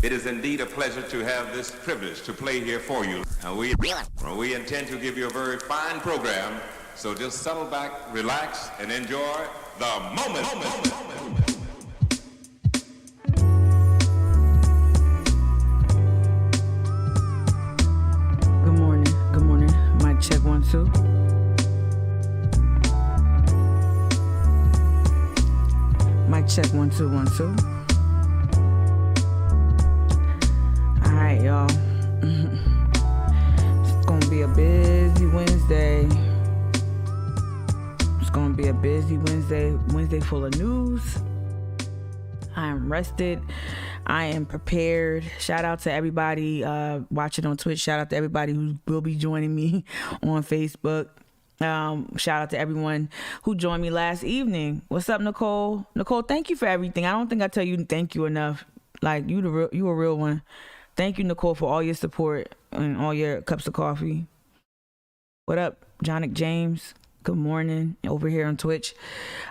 It is indeed a pleasure to have this privilege to play here for you. And we intend to give you a very fine program, so just settle back, relax, and enjoy the moment. Good morning. Mic check 1 2. Mic check 1 2 1 2. All right, y'all. It's gonna be a busy Wednesday. It's gonna be a busy Wednesday full of news. I am rested. I am prepared. Shout out to everybody watching on Twitch. Shout out to everybody who will be joining me on Facebook. Shout out to everyone who joined me last evening. What's up, Nicole? Nicole, thank you for everything. I don't think I tell you thank you enough. Like, you a real one. Thank you, Nicole, for all your support and all your cups of coffee. What up, Jonic James? Good morning over here on Twitch.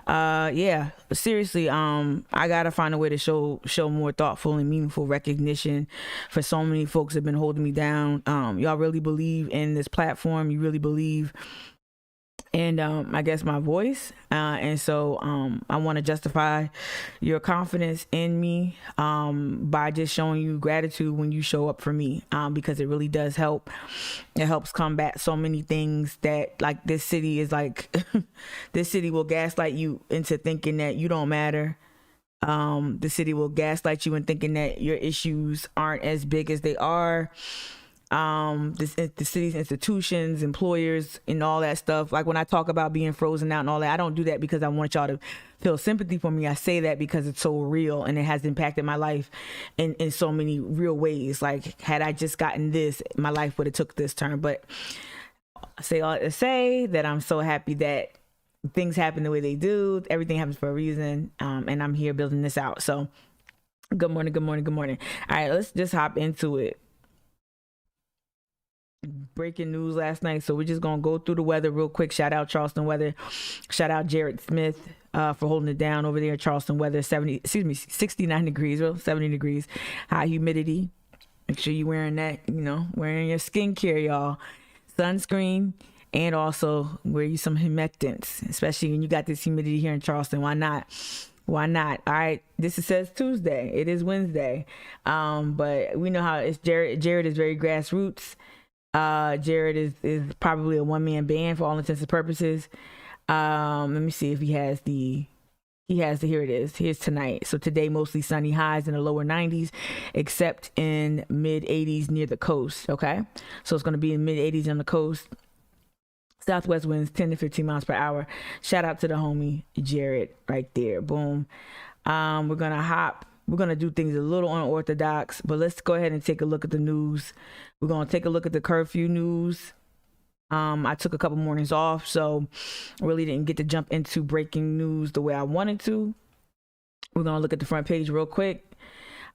Yeah, seriously, I gotta find a way to show more thoughtful and meaningful recognition for so many folks that have been holding me down. Y'all really believe in this platform. You really believe in I guess my voice, and so I want to justify your confidence in me by just showing you gratitude when you show up for me, because it really does help. It helps combat so many things that, like, this city is like this city will gaslight you into thinking that you don't matter. The city will gaslight you in thinking that your issues aren't as big as they are. The city's institutions, employers, and all that stuff. Like, when I talk about being frozen out and all that, I don't do that because I want y'all to feel sympathy for me. I say that because it's so real and it has impacted my life in so many real ways. Like, had I just gotten this, my life would have took this turn. But I say all that to say that I'm so happy that things happen the way they do. Everything happens for a reason, and I'm here building this out. So good morning. All right, let's just hop into it. Breaking news last night, so we're just gonna go through the weather real quick. Shout out Charleston weather. Shout out Jared Smith for holding it down over there in Charleston weather. 69 degrees, well, 70 degrees. High humidity. Make sure you're wearing that, wearing your skincare, y'all. Sunscreen, and also wear you some humectants, especially when you got this humidity here in Charleston. Why not? All right, this says Tuesday. It is Wednesday, but we know how it's. Jared is very grassroots. Jared is probably a one-man band for all intents and purposes. Let me see if he has here it is. Here's tonight. So today, mostly sunny, highs in the lower 90s, except in mid 80s near the coast. Okay. So it's going to be in mid 80s on the coast. Southwest winds 10 to 15 miles per hour. Shout out to the homie Jared right there. Boom. We're going to do things a little unorthodox, but let's go ahead and take a look at the news. We're going to take a look at the curfew news. I took a couple mornings off, so really didn't get to jump into breaking news the way I wanted to. We're going to look at the front page real quick.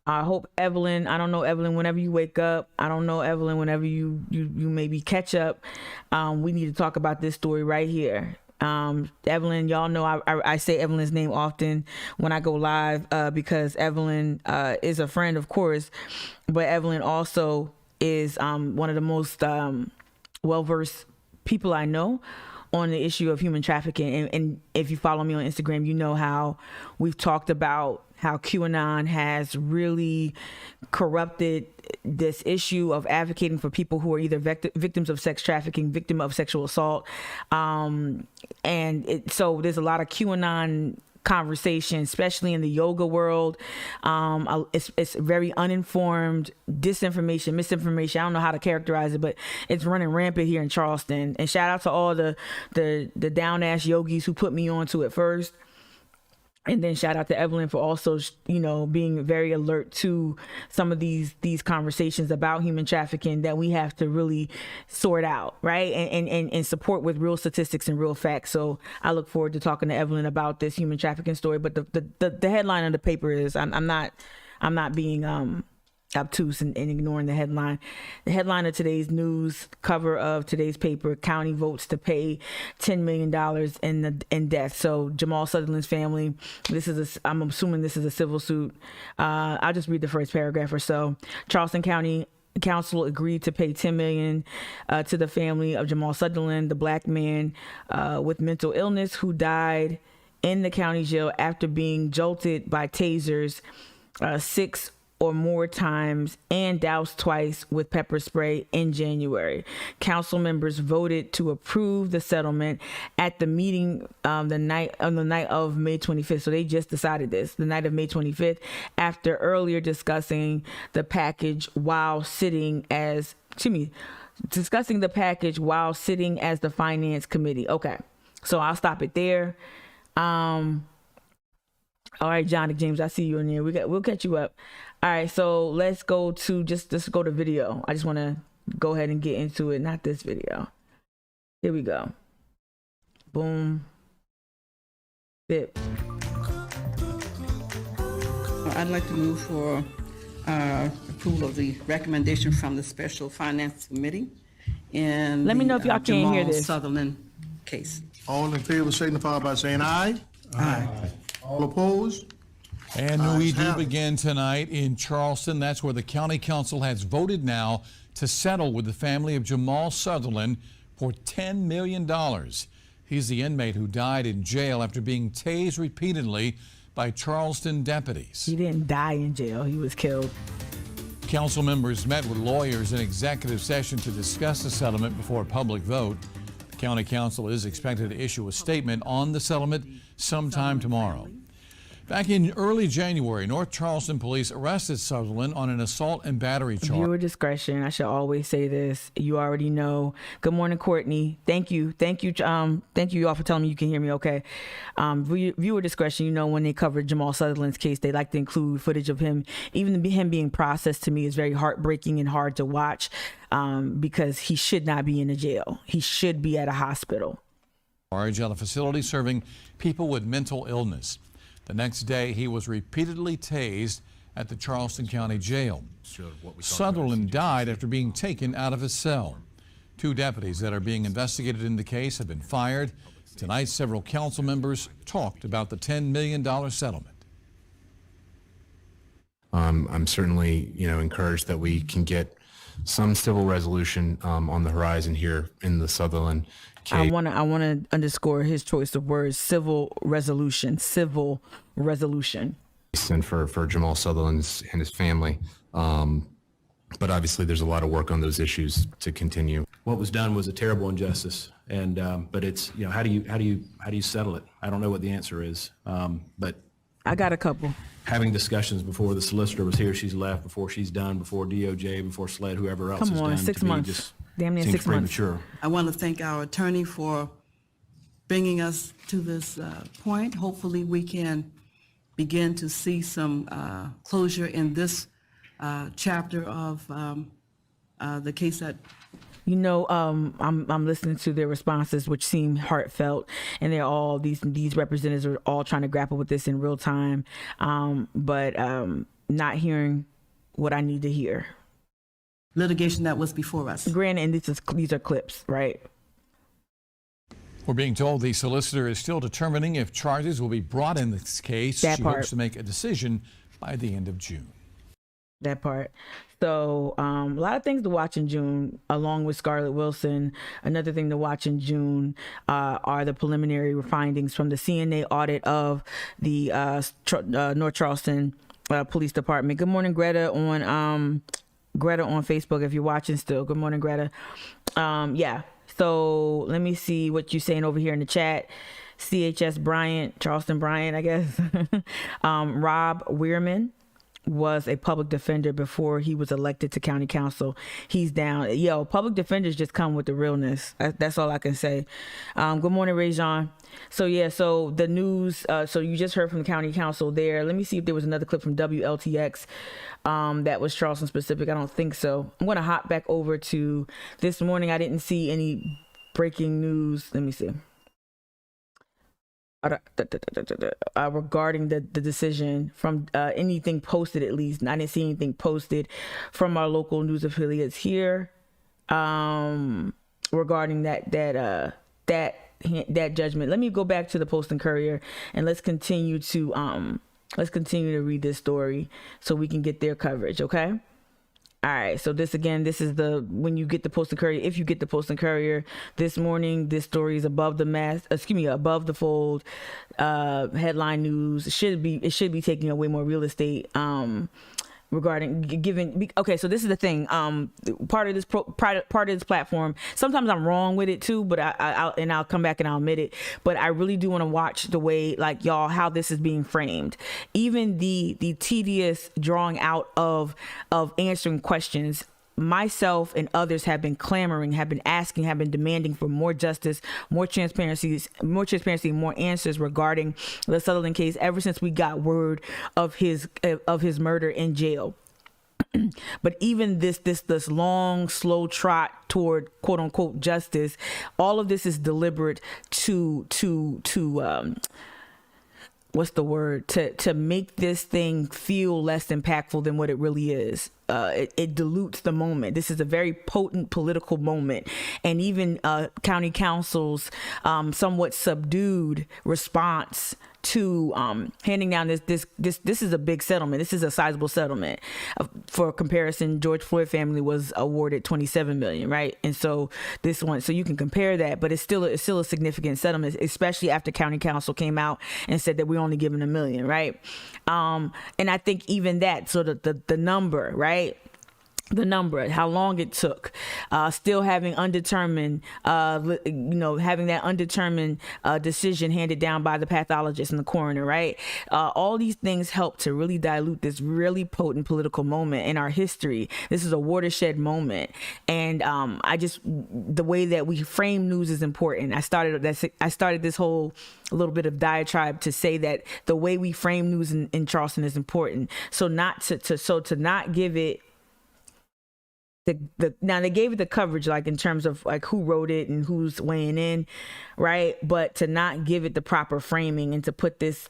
I hope Evelyn, I don't know, Evelyn, whenever you wake up, I don't know, Evelyn, whenever you maybe catch up, we need to talk about this story right here. Evelyn, y'all know I say Evelyn's name often when I go live, because Evelyn is a friend, of course, but Evelyn also is one of the most well-versed people I know on the issue of human trafficking. And if you follow me on Instagram, you know how we've talked about how QAnon has really corrupted this issue of advocating for people who are either victims of sex trafficking, victim of sexual assault. So there's a lot of QAnon conversation, especially in the yoga world. It's very uninformed disinformation, misinformation. I don't know how to characterize it, but it's running rampant here in Charleston. And shout out to all the down ass yogis who put me onto it first. And then shout out to Evelyn for also, being very alert to some of these conversations about human trafficking that we have to really sort out, right? And support with real statistics and real facts. So I look forward to talking to Evelyn about this human trafficking story. But the headline of the paper is I'm not being obtuse and ignoring the headline. The headline of today's news cover of today's paper: county votes to pay $10 million in death. So Jamal Sutherland's family. I'm assuming this is a civil suit. I'll just read the first paragraph or so. Charleston County Council agreed to pay $10 million to the family of Jamal Sutherland, the black man with mental illness who died in the county jail after being jolted by tasers 6 or more times and doused twice with pepper spray in January. Council members voted to approve the settlement at the meeting the night of May 25th. So they just decided this, the night of May 25th, after earlier discussing the package while sitting as the finance committee. Okay, so I'll stop it there. All right, Johnny James, I see you in there. We'll catch you up. All right, so let's go to video. I just want to go ahead and get into it. Not this video. Here we go. Boom. Bip. I'd like to move for approval of the recommendation from the Special Finance Committee in Let me know if y'all can't hear Jamal this. Sutherland case. All in favor signify by saying aye. Aye. All opposed? And we Ayes do have it. begin tonight in Charleston. That's where the county council has voted now to settle with the family of Jamal Sutherland for $10 million. He's the inmate who died in jail after being tased repeatedly by Charleston deputies. He didn't die in jail. He was killed. Council members met with lawyers in executive session to discuss the settlement before a public vote. The county council is expected to issue a statement on the settlement sometime tomorrow. Back in early January, North Charleston police arrested Sutherland on an assault and battery charge. Viewer discretion. I should always say this. You already know. Good morning, Courtney. Thank you all for telling me you can hear me okay. Viewer discretion. You know, when they covered Jamal Sutherland's case, they like to include footage of him. Even him being processed, to me, is very heartbreaking and hard to watch because he should not be in a jail. He should be at a hospital. At a facility serving people with mental illness. The next day, he was repeatedly tased at the Charleston County Jail. Sutherland died after being taken out of his cell. 2 deputies that are being investigated in the case have been fired. Tonight, several council members talked about the $10 million settlement. I'm certainly, encouraged that we can get some civil resolution on the horizon here in the Sutherland case. I want to underscore his choice of words: civil resolution. And for Jamal Sutherland and his family. But obviously, there's a lot of work on those issues to continue. What was done was a terrible injustice, and but it's how do you settle it? I don't know what the answer is, but I got a couple. having discussions before the solicitor was here, she's left, before she's done, before DOJ, before SLED, whoever else Come is on, done. 6 to me months. just Damn near seems 6 months. premature. I want to thank our attorney for bringing us to this point. Hopefully, we can begin to see some closure in this chapter of the case that. You know, I'm listening to their responses, which seem heartfelt, and they're all these representatives are all trying to grapple with this in real time, but not hearing what I need to hear. Litigation that was before us. Granted, and these are clips, right? We're being told the solicitor is still determining if charges will be brought in this case. That She part. hopes to make a decision by the end of June. That part. So a lot of things to watch in June, along with Scarlett Wilson. Another thing to watch in June are the preliminary findings from the CNA audit of the North Charleston Police Department. Good morning, Greta on Facebook. If you're watching still, good morning, Greta. Yeah. So let me see what you're saying over here in the chat. CHS Bryant, Charleston Bryant, I guess. Rob Weirman was a public defender before he was elected to county council. He's down. Yo, public defenders just come with the realness. That's all I can say. Good morning, Rajon. So yeah, so the news, so you just heard from the county council there. Let me see if there was another clip from WLTX that was Charleston specific. I don't think so. I'm going to hop back over to this morning. I didn't see any breaking news. Let me see. regarding the decision from anything posted, at least. I didn't see anything posted from our local news affiliates here regarding that judgment. Let me go back to the Post and Courier and let's continue to read this story so we can get their coverage, okay? All right, so this is when you get the Post and Courier, if you get the Post and Courier this morning, this story is above the fold, headline news. It should be taking away more real estate, regarding okay, so this is the thing, part of this platform, sometimes I'm wrong with it too, but I'll come back and I'll admit it, but I really do want to watch the way, like, y'all, how this is being framed, even the tedious drawing out of answering questions. Myself and others have been clamoring, have been asking, have been demanding for more justice, more transparency, more answers regarding the Sutherland case ever since we got word of his murder in jail. But even this long, slow trot toward quote unquote justice, all of this is deliberate to what's the word, to make this thing feel less impactful than what it really is. It dilutes the moment. This is a very potent political moment, and even county council's somewhat subdued response to handing down this is a big settlement. This is a sizable settlement. For comparison, George Floyd family was awarded $27 million, right? And so this one, so you can compare that, but it's still a significant settlement, especially after county council came out and said that we're only giving $1 million, right? And I think even that, so the number, right? The number, how long it took, still having undetermined, having that undetermined decision handed down by the pathologist and the coroner, right? All these things help to really dilute this really potent political moment in our history. This is a watershed moment, and the way that we frame news is important. I started this whole little bit of diatribe to say that the way we frame news in Charleston is important. So to not give it. Now they gave it the coverage, like in terms of like who wrote it and who's weighing in, right? But to not give it the proper framing and to put this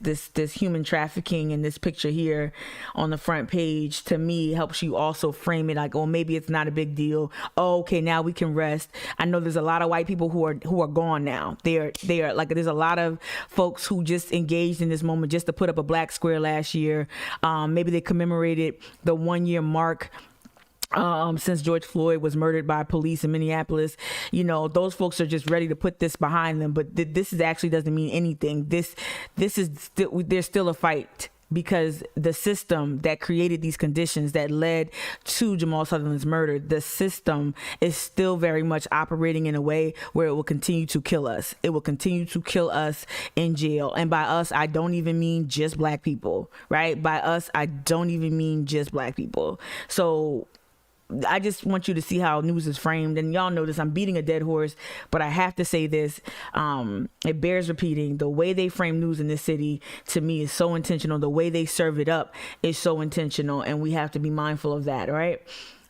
human trafficking in this picture here on the front page, to me helps you also frame it like, oh, maybe it's not a big deal. Oh, okay, now we can rest. I know there's a lot of white people who are gone now. They are like, there's a lot of folks who just engaged in this moment just to put up a black square last year. Maybe they commemorated the 1 year mark since George Floyd was murdered by police in Minneapolis. Those folks are just ready to put this behind them, but this actually doesn't mean anything. There's still a fight, because the system that created these conditions that led to Jamal Sutherland's murder, the system is still very much operating in a way where it will continue to kill us. It will continue to kill us in jail. And by us, I don't even mean just black people, right? By us, I don't even mean just black people. So I just want you to see how news is framed. And y'all know this, I'm beating a dead horse, but I have to say this. It bears repeating. The way they frame news in this city, to me, is so intentional. The way they serve it up is so intentional, and we have to be mindful of that, right?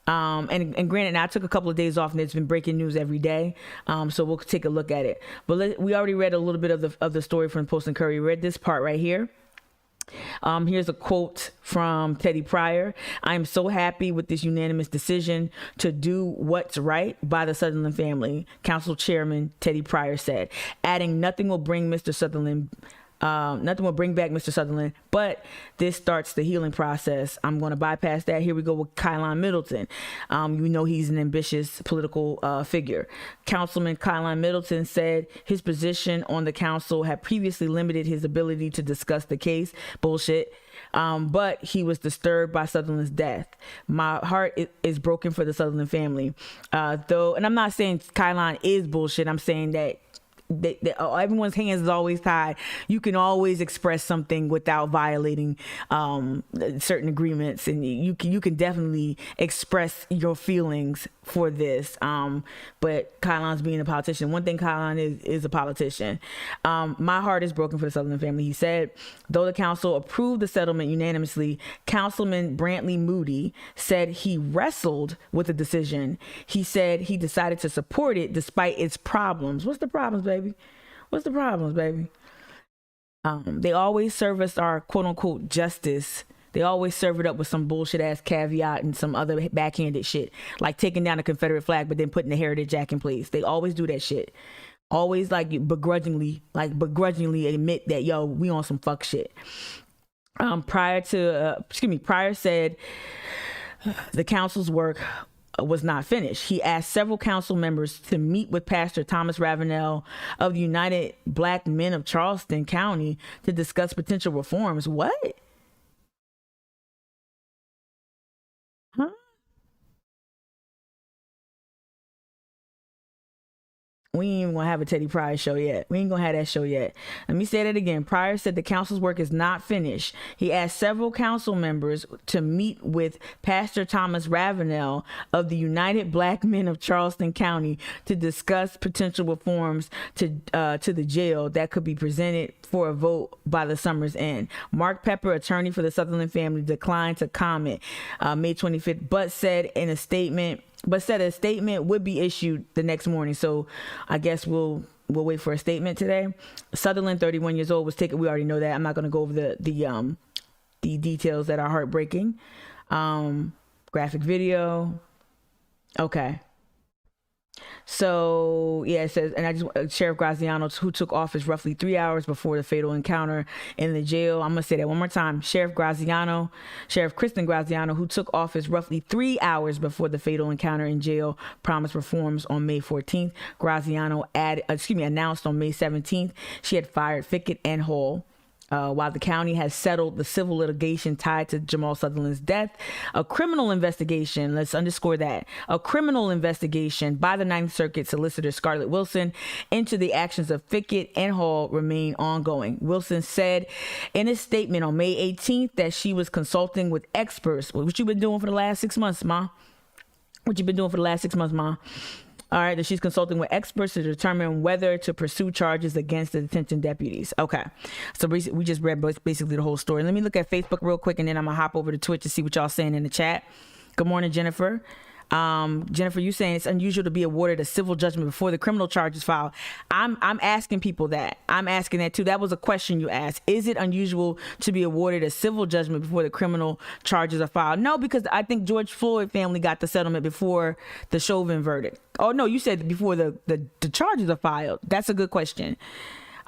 And granted, now I took a couple of days off and it's been breaking news every day. So we'll take a look at it. But we already read a little bit of the story from Post and Courier. We read this part right here. Here's a quote from Teddy Pryor. "I am so happy with this unanimous decision to do what's right by the Sutherland family," Council Chairman Teddy Pryor said, adding, nothing will bring back Mr. Sutherland, but this starts the healing process. I'm going to bypass that. Here we go with Kylan Middleton. You know he's an ambitious political figure. Councilman Kylan Middleton said his position on the council had previously limited his ability to discuss the case. Bullshit. But he was disturbed by Sutherland's death. My heart is broken for the Sutherland family. Though, and I'm not saying Kylan is bullshit. I'm saying that everyone's hands is always tied. You can always express something without violating certain agreements, and you can definitely express your feelings for this. But Kylan's being a politician. One thing Kylan is a politician. My heart is broken for the Sutherland family, he said. Though the council approved the settlement unanimously, Councilman Brantley Moody said he wrestled with the decision. He said he decided to support it despite its problems. What's the problems, baby? What's the problems, baby? They always serve us our quote unquote justice. They always serve it up with some bullshit ass caveat and some other backhanded shit, like taking down the Confederate flag but then putting the Heritage Act in place. They always do that shit. Always like begrudgingly admit that, yo, we on some fuck shit. Pryor said the council's work was not finished. He asked several council members to meet with Pastor Thomas Ravenel of the United Black Men of Charleston County to discuss potential reforms. What? Huh? We ain't even gonna have a Teddy Pryor show yet. We ain't gonna have that show yet. Let me say that again. Pryor said the council's work is not finished. He asked several council members to meet with Pastor Thomas Ravenel of the United Black Men of Charleston County to discuss potential reforms to the jail that could be presented for a vote by the summer's end. Mark Pepper, attorney for the Sutherland family, declined to comment May 25th, but said a statement would be issued the next morning. So I guess we'll wait for a statement today. Sutherland, 31 years old, was taken. We already know that. I'm not going to go over the details that are heartbreaking. Graphic video. Okay. So yeah, it says, and Sheriff Graziano, who took office roughly 3 hours before the fatal encounter in the jail. I'm gonna say that one more time. Sheriff Kristen Graziano, who took office roughly 3 hours before the fatal encounter in jail, promised reforms on May 14th. Graziano announced on May 17th she had fired Fickett and Hall. While the county has settled the civil litigation tied to Jamal Sutherland's death, a criminal investigation, let's underscore that, a criminal investigation by the Ninth Circuit Solicitor Scarlett Wilson into the actions of Fickett and Hall remain ongoing. Wilson said in a statement on May 18th that she was consulting with experts. What you been doing for the last 6 months, Ma? All right, that she's consulting with experts to determine whether to pursue charges against the detention deputies. Okay, so we just read basically the whole story. Let me look at Facebook real quick, and then I'm gonna hop over to Twitch to see what y'all saying in the chat. Good morning, Jennifer. Jennifer, you saying it's unusual to be awarded a civil judgment before the criminal charge is filed. I'm asking people that. I'm asking that too. That was a question you asked. Is it unusual to be awarded a civil judgment before the criminal charges are filed? No, because I think George Floyd family got the settlement before the Chauvin verdict. Oh no, you said before the charges are filed. That's a good question.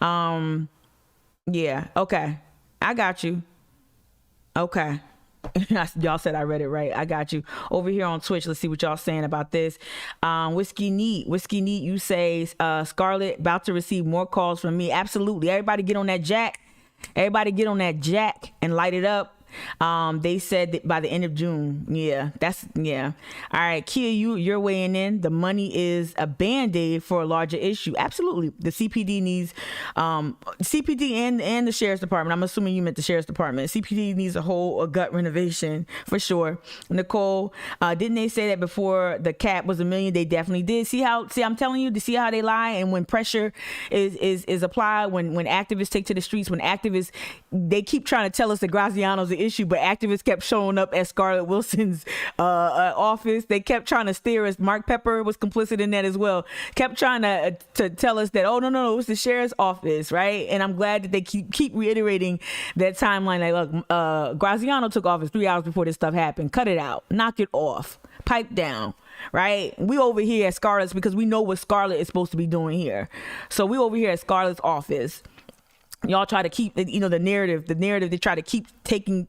Yeah, okay. I got you. Okay. Y'all said I read it right. I got you. Over here on Twitch, let's see what y'all saying about this. Whiskey Neat, you say Scarlett about to receive more calls from me. Absolutely. Everybody get on that jack and light it up. They said that by the end of June. Yeah. All right, Kia, you're weighing in. The money is a band-aid for a larger issue. Absolutely. The CPD needs CPD and the Sheriff's Department. I'm assuming you meant the Sheriff's Department. CPD needs a gut renovation for sure. Nicole, didn't they say that before the cap was $1 million? They definitely did. See, I'm telling you, to see how they lie. And when pressure is applied, when activists take to the streets, when activists, they keep trying to tell us that Graziano's the issue, but activists kept showing up at Scarlett Wilson's office. They kept trying to steer us. Mark Pepper was complicit in that as well. Kept trying to tell us that, oh no, it's the sheriff's office, right? And I'm glad that they keep reiterating that timeline. Like, look, Graziano took office 3 hours before this stuff happened. Cut it out. Knock it off. Pipe down. Right? We over here at Scarlett's because we know what Scarlett is supposed to be doing here. So we over here at Scarlett's office. Y'all try to keep, the narrative. They try to keep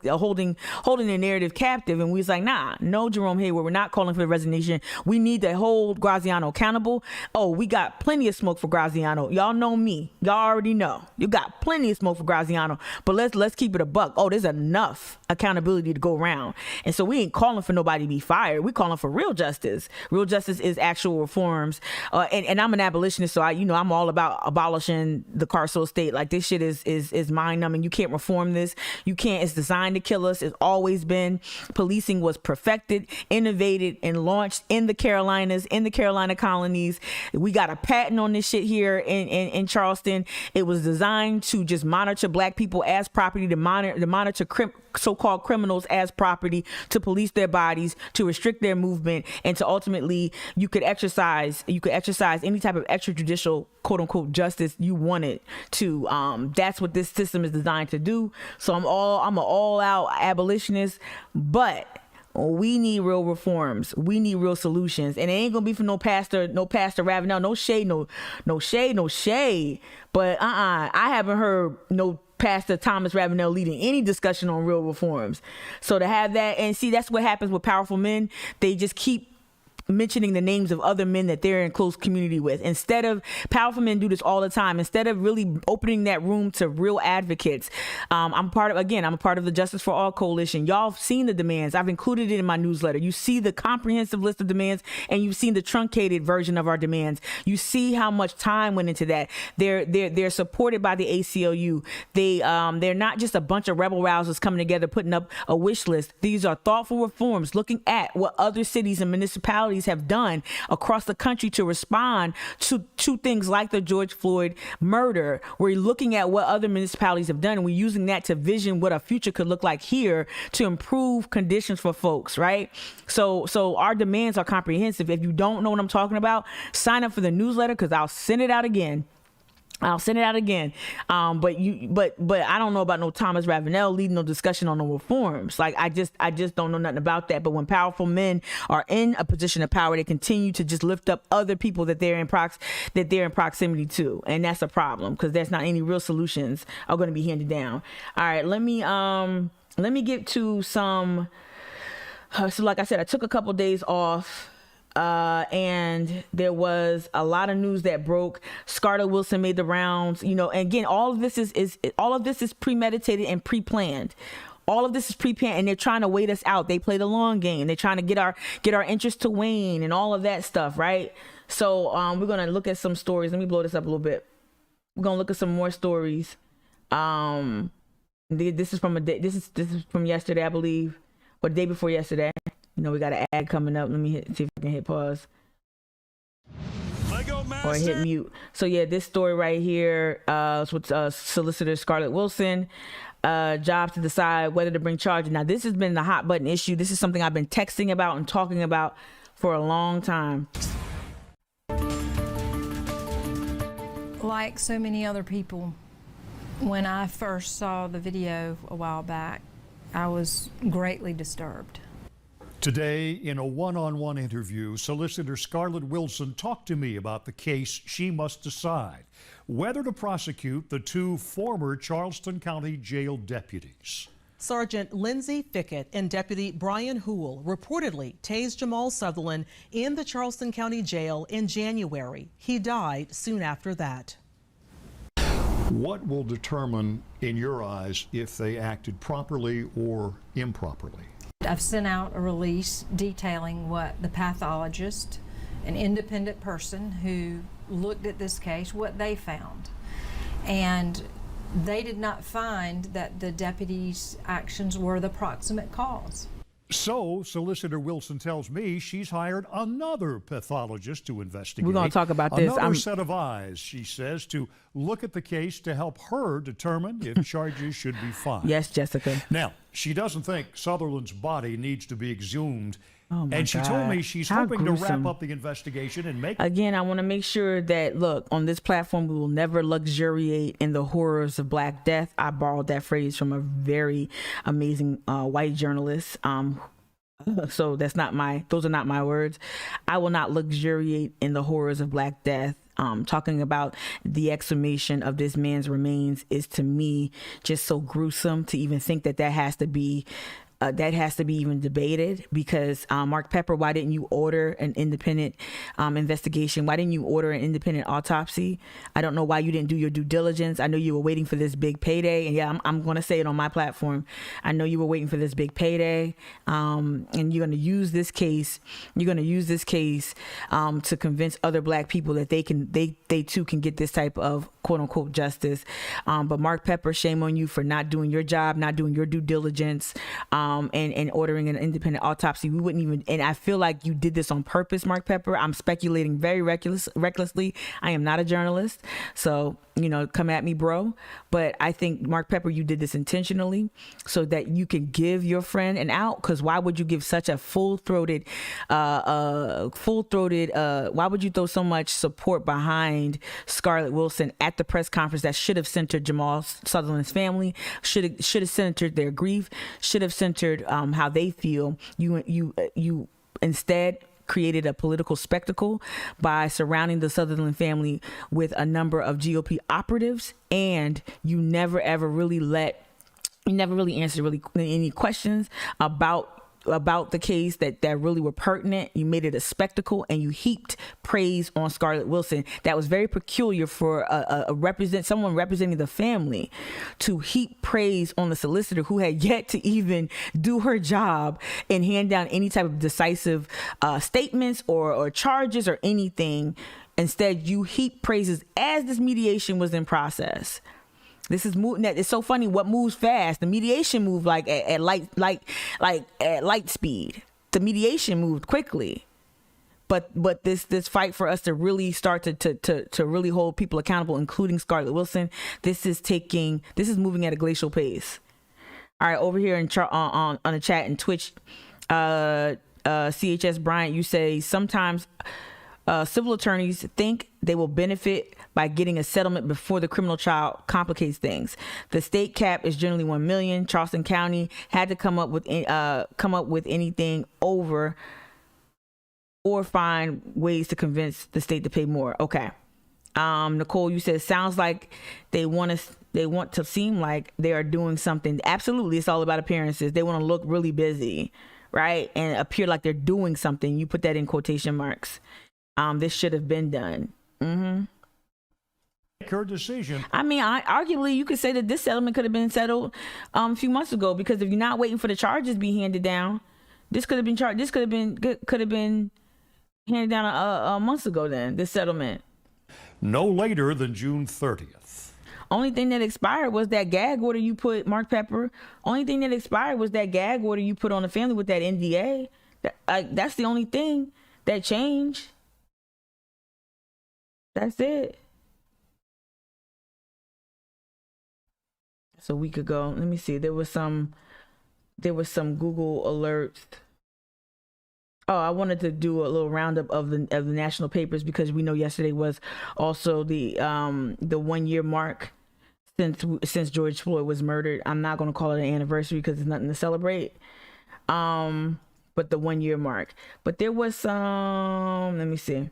holding the narrative captive. And we was like, nah, no, Jerome Hayward, we're not calling for the resignation. We need to hold Graziano accountable. Oh, we got plenty of smoke for Graziano. Y'all know me. Y'all already know. You got plenty of smoke for Graziano. But let's keep it a buck. Oh, there's enough accountability to go around. And so we ain't calling for nobody to be fired. We're calling for real justice. Real justice is actual reforms. And I'm an abolitionist, so I'm all about abolishing the carceral state. Like, this shit is mind numbing. You can't reform this. You can't. It's designed to kill us. It's always been. Policing was perfected, innovated, and launched in the Carolinas, in the Carolina colonies. We got a patent on this shit here in Charleston. It was designed to just monitor black people as property, to monitor so-called criminals as property, to police their bodies, to restrict their movement, and to ultimately you could exercise any type of extrajudicial quote unquote justice you wanted to That's what this system is designed to do. So I'm an all out abolitionist, but we need real reforms. We need real solutions, and it ain't gonna be for no pastor Ravenel. No shade. But I haven't heard no Pastor Thomas Ravenel leading any discussion on real reforms. So to have that, and see, that's what happens with powerful men. They just keep mentioning the names of other men that they're in close community with. Instead of, powerful men do this all the time, instead of really opening that room to real advocates. I'm a part of the Justice for All Coalition. Y'all have seen the demands. I've included it in my newsletter. You see the comprehensive list of demands, and you've seen the truncated version of our demands. You see how much time went into that. They're supported by the ACLU. They're not just a bunch of rebel rousers coming together putting up a wish list. These are thoughtful reforms looking at what other cities and municipalities have done across the country to respond to things like the George Floyd murder. We're looking at what other municipalities have done, and we're using that to vision what a future could look like here to improve conditions for folks, right? So our demands are comprehensive. If you don't know what I'm talking about, sign up for the newsletter, because I'll send it out again. But I don't know about no Thomas Ravenel leading no discussion on no reforms. Like, I just don't know nothing about that. But when powerful men are in a position of power, they continue to just lift up other people that they're in proximity to, and that's a problem, because there's not any real solutions are going to be handed down. All right, let me get to some. So like I said, I took a couple days off. And there was a lot of news that broke. Scarlett Wilson made the rounds, and again, all of this is premeditated and pre-planned. All of this is pre-planned, and they're trying to wait us out. They play the long game. They're trying to get our interest to wane and all of that stuff, right? So we're gonna look at some stories. Let me blow this up a little bit. We're gonna look at some more stories. This is from from yesterday, I believe, or the day before yesterday. We got an ad coming up. Let me see if I can hit pause or hit mute. So yeah, this story right here is with Solicitor Scarlett Wilson. Job to decide whether to bring charges. Now, this has been the hot button issue. This is something I've been texting about and talking about for a long time. Like so many other people, when I first saw the video a while back, I was greatly disturbed. Today, in a one-on-one interview, Solicitor Scarlett Wilson talked to me about the case she must decide, whether to prosecute the two former Charleston County Jail deputies. Sergeant Lindsay Fickett and Deputy Brian Hoole reportedly tased Jamal Sutherland in the Charleston County Jail in January. He died soon after that. What will determine, in your eyes, if they acted properly or improperly? I've sent out a release detailing what the pathologist, an independent person who looked at this case, what they found. And they did not find that the deputies' actions were the proximate cause. So, Solicitor Wilson tells me she's hired another pathologist to investigate. We're going to talk about this. Another set of eyes, she says, to look at the case to help her determine if charges should be filed. Yes, Jessica. Now, she doesn't think Sutherland's body needs to be exhumed. Oh my and she God. told me she's How hoping gruesome. to wrap up the investigation and make... Again, I want to make sure that, look, on this platform, we will never luxuriate in the horrors of Black death. I borrowed that phrase from a very amazing white journalist. So those are not my words. I will not luxuriate in the horrors of Black death. Talking about the exhumation of this man's remains is, to me, just so gruesome to even think that has to be even debated, because Mark Pepper, why didn't you order an independent investigation? Why didn't you order an independent autopsy? I don't know why you didn't do your due diligence. I know you were waiting for this big payday, and yeah, I'm going to say it on my platform. I know you were waiting for this big payday, and you're going to use this case. You're going to use this case to convince other Black people that they too can get this type of quote unquote justice. But Mark Pepper, shame on you for not doing your job, not doing your due diligence. And ordering an independent autopsy. We wouldn't even, and I feel like you did this on purpose, Mark Pepper. I'm speculating very recklessly. I am not a journalist. So come at me, bro. But I think, Mark Pepper, you did this intentionally so that you can give your friend an out. Because why would you give such a full-throated, why would you throw so much support behind Scarlett Wilson at the press conference that should have centered Jamal Sutherland's family, should have centered their grief, should have centered how they feel. You instead created a political spectacle by surrounding the Sutherland family with a number of GOP operatives, and you never really answered any questions about the case that really were pertinent. You made it a spectacle, and you heaped praise on Scarlett Wilson. That was very peculiar for someone representing the family to heap praise on the solicitor who had yet to even do her job and hand down any type of decisive statements or charges or anything. Instead, you heap praises as this mediation was in process. This is it's so funny what moves fast. The mediation moved like at light speed. The mediation moved quickly. But this fight for us to really start to really hold people accountable, including Scarlett Wilson, this is moving at a glacial pace. All right, over here on the chat and Twitch, CHS Bryant, you say sometimes civil attorneys think they will benefit by getting a settlement before the criminal trial complicates things. The state cap is generally $1 million. Charleston County had to come up with anything over or find ways to convince the state to pay more. Okay. Nicole, you said sounds like they want to seem like they are doing something. Absolutely, it's all about appearances. They want to look really busy, right, and appear like they're doing something. You put that in quotation marks. This should have been done. Her decision. I mean, arguably, you could say that this settlement could have been settled a few months ago, because if you're not waiting for the charges to be handed down, this could have been handed down months ago. Then this settlement, no later than June 30th. Only thing that expired was that gag order you put, Mark Pepper. Only thing that expired was that gag order you put on the family with that NDA. That's the only thing that changed. That's it. That's a week ago. Let me see. There was some Google alerts. Oh, I wanted to do a little roundup of the national papers, because we know yesterday was also the 1 year mark since George Floyd was murdered. I'm not going to call it an anniversary because there's nothing to celebrate. But the 1 year mark. But there was some. Let me see.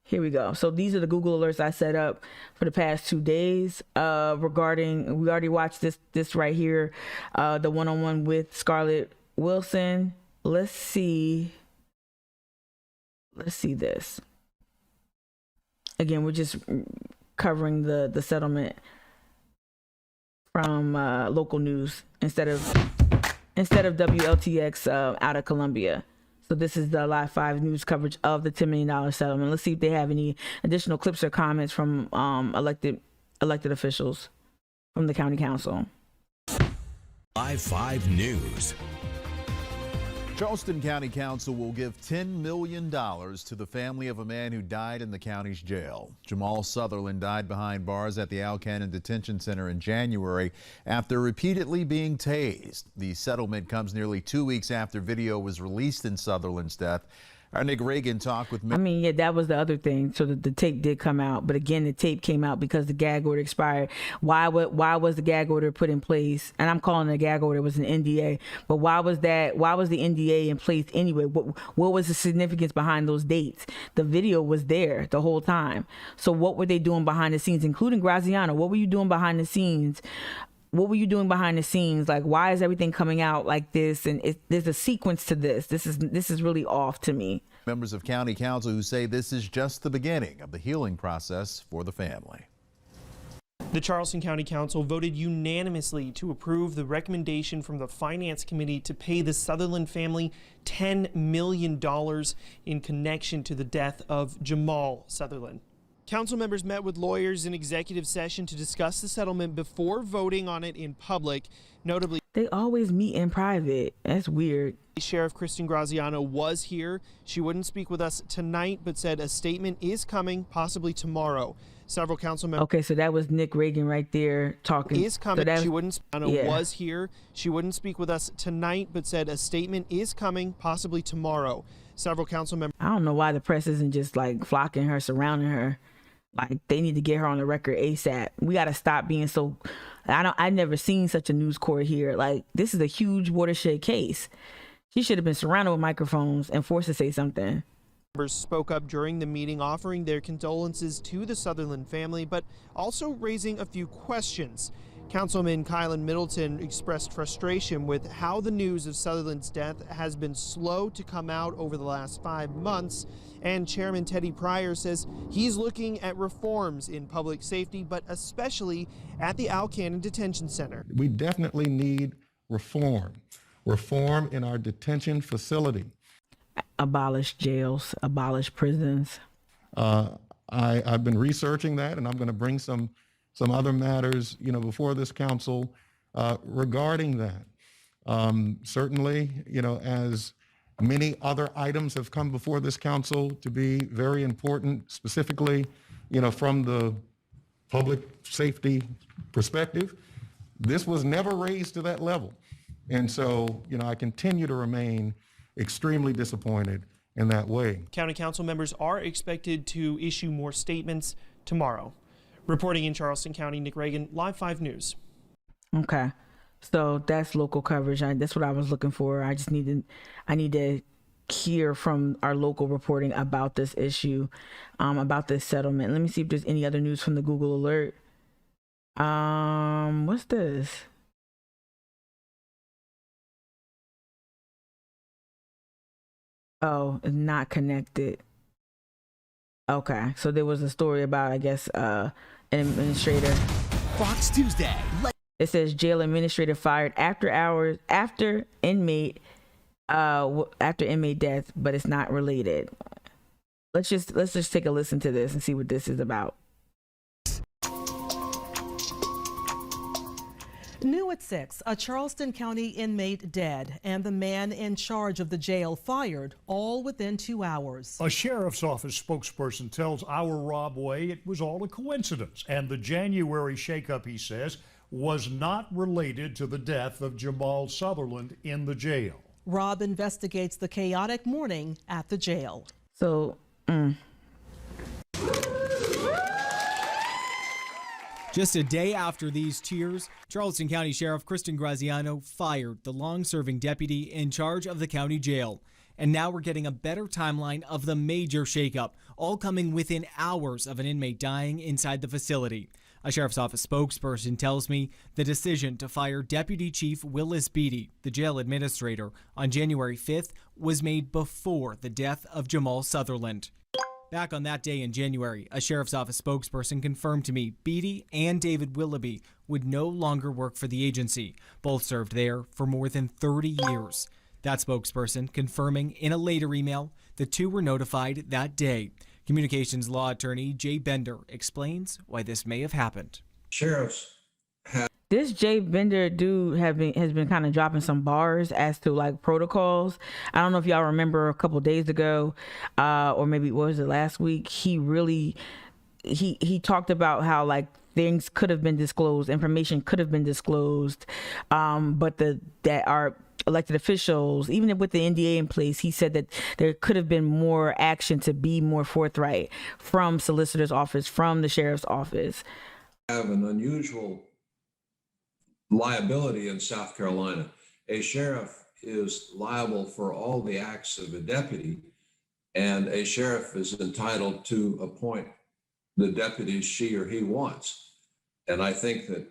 Here we go. So these are the Google alerts I set up for the past 2 days regarding, we already watched this right here, the one-on-one with Scarlett Wilson. Let's see this. Again, we're just covering the settlement from local news instead of WLTX out of Columbia. So this is the Live 5 news coverage of the $10 million settlement. Let's see if they have any additional clips or comments from elected officials from the county council. Live 5 News. Charleston County Council will give $10 million to the family of a man who died in the county's jail. Jamal Sutherland died behind bars at the Alcannon Detention Center in January after repeatedly being tased. The settlement comes nearly 2 weeks after video was released in Sutherland's death. Our Nick Reagan talked with... yeah, that was the other thing. So the tape did come out. But again, the tape came out because the gag order expired. Why was the gag order put in place? And I'm calling it a gag order. It was an NDA. But why was the NDA in place anyway? What was the significance behind those dates? The video was there the whole time. So what were they doing behind the scenes, including Graziano? What were you doing behind the scenes? What were you doing behind the scenes? Like, why is everything coming out like this? And there's a sequence to this. This is really off to me. Members of county council who say this is just the beginning of the healing process for the family. The Charleston County Council voted unanimously to approve the recommendation from the Finance Committee to pay the Sutherland family $10 million in connection to the death of Jamal Sutherland. Council members met with lawyers in executive session to discuss the settlement before voting on it in public. Notably, They always meet in private. That's weird. Sheriff Kristen Graziano was here. She wouldn't speak with us tonight, but said a statement is coming, possibly tomorrow. Several council members. Okay, so that was Nick Reagan right there talking. Is coming. So She wouldn't. Was here. She wouldn't speak with us tonight, but said a statement is coming, possibly tomorrow. Several council members. I don't know why the press isn't just like flocking her, surrounding her. Like, they need to get her on the record ASAP. We got to stop being so. I've never seen such a news court here. Like, this is a huge watershed case. She should have been surrounded with microphones and forced to say something. Members spoke up during the meeting, offering their condolences to the Sutherland family, but also raising a few questions. Councilman Kylan Middleton expressed frustration with how the news of Sutherland's death has been slow to come out over the last 5 months. And Chairman Teddy Pryor says he's looking at reforms in public safety, but especially at the Alcannon Detention Center. We definitely need reform in our detention facility. Abolish jails, abolish prisons. I've been researching that, and I'm going to bring some other matters, before this council regarding that. Certainly, as many other items have come before this council to be very important, specifically, from the public safety perspective, this was never raised to that level. And so, I continue to remain extremely disappointed in that way. County council members are expected to issue more statements tomorrow. Reporting in Charleston County, Nick Reagan, Live 5 News. Okay, so that's local coverage. That's what I was looking for. I need to hear from our local reporting about this issue, about this settlement. Let me see if there's any other news from the Google alert. What's this? Oh, it's not connected. Okay, so there was a story about, I guess, an administrator. Fox Tuesday. It says jail administrator fired after inmate death, but it's not related. Let's just take a listen to this and see what this is about. New at 6, a Charleston County inmate dead and the man in charge of the jail fired, all within 2 hours. A sheriff's office spokesperson tells our Rob Way it was all a coincidence, and the January shakeup, he says, was not related to the death of Jamal Sutherland in the jail. Rob investigates the chaotic morning at the jail. So, Just a day after these cheers, Charleston County Sheriff Kristen Graziano fired the long-serving deputy in charge of the county jail. And now we're getting a better timeline of the major shakeup, all coming within hours of an inmate dying inside the facility. A sheriff's office spokesperson tells me the decision to fire Deputy Chief Willis Beatty, the jail administrator, on January 5th was made before the death of Jamal Sutherland. Back on that day in January, a sheriff's office spokesperson confirmed to me Beatty and David Willoughby would no longer work for the agency. Both served there for more than 30 years. That spokesperson confirming in a later email the two were notified that day. Communications law attorney Jay Bender explains why this may have happened. Sheriffs this Jay Bender dude has been kind of dropping some bars as to like protocols. I don't know if y'all remember a couple days ago, or maybe what was it last week? He talked about how like things could have been disclosed, information could have been disclosed, but that our elected officials, even with the NDA in place, he said that there could have been more action to be more forthright from solicitor's office, from the sheriff's office. Have an unusual liability in South Carolina. A sheriff is liable for all the acts of a deputy, and a sheriff is entitled to appoint the deputies she or he wants. And I think that